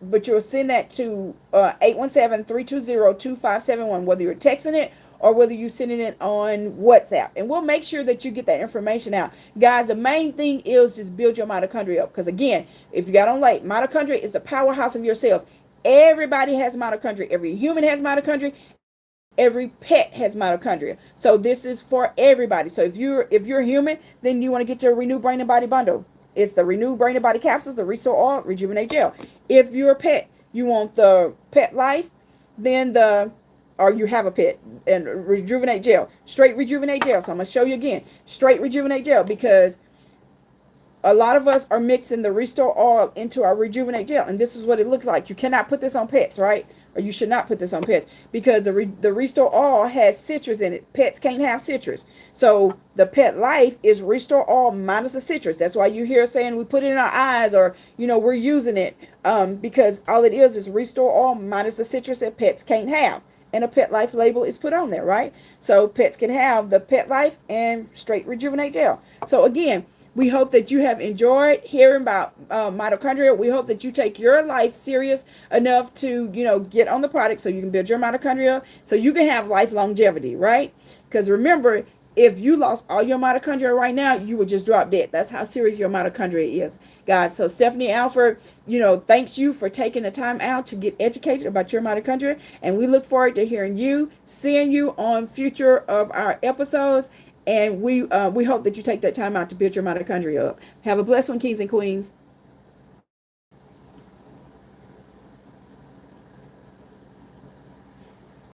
but you'll send that to 817-320-2571, whether you're texting it or whether you're sending it on WhatsApp. And we'll make sure that you get that information out. Guys, the main thing is just build your mitochondria up. Because again, if you got on late, mitochondria is the powerhouse of your cells. Everybody has mitochondria. Every human has mitochondria. Every pet has mitochondria. So this is for everybody. So if you're human, then you want to get your Renew Brain and Body bundle. It's the Renew Brain and Body capsules, the Restore Oil, Rejuvenate Gel. If you're a pet, you want the Petlife, then or you have a pet, and Rejuvenate Gel, straight Rejuvenate Gel. So I'm gonna show you again, straight Rejuvenate Gel, because a lot of us are mixing the Restore Oil into our Rejuvenate Gel, and this is what it looks like. You cannot put this on pets, right? Or you should not put this on pets, because the Restore Oil has citrus in it. Pets can't have citrus. So the Petlife is Restore Oil minus the citrus. That's why you hear saying we put it in our eyes, or, we're using it, because all it is Restore Oil minus the citrus that pets can't have. And a Petlife label is put on there, right? So pets can have the Petlife and straight Rejuvenate Gel. So again, we hope that you have enjoyed hearing about mitochondria. We hope that you take your life serious enough to, get on the product so you can build your mitochondria, so you can have life longevity, right? Because remember, if you lost all your mitochondria right now, you would just drop dead. That's how serious your mitochondria is, guys. So Stephanie Alford, thanks you for taking the time out to get educated about your mitochondria. And we look forward to hearing you, seeing you on future of our episodes. And we hope that you take that time out to build your mitochondria up. Have a blessed one, kings and queens.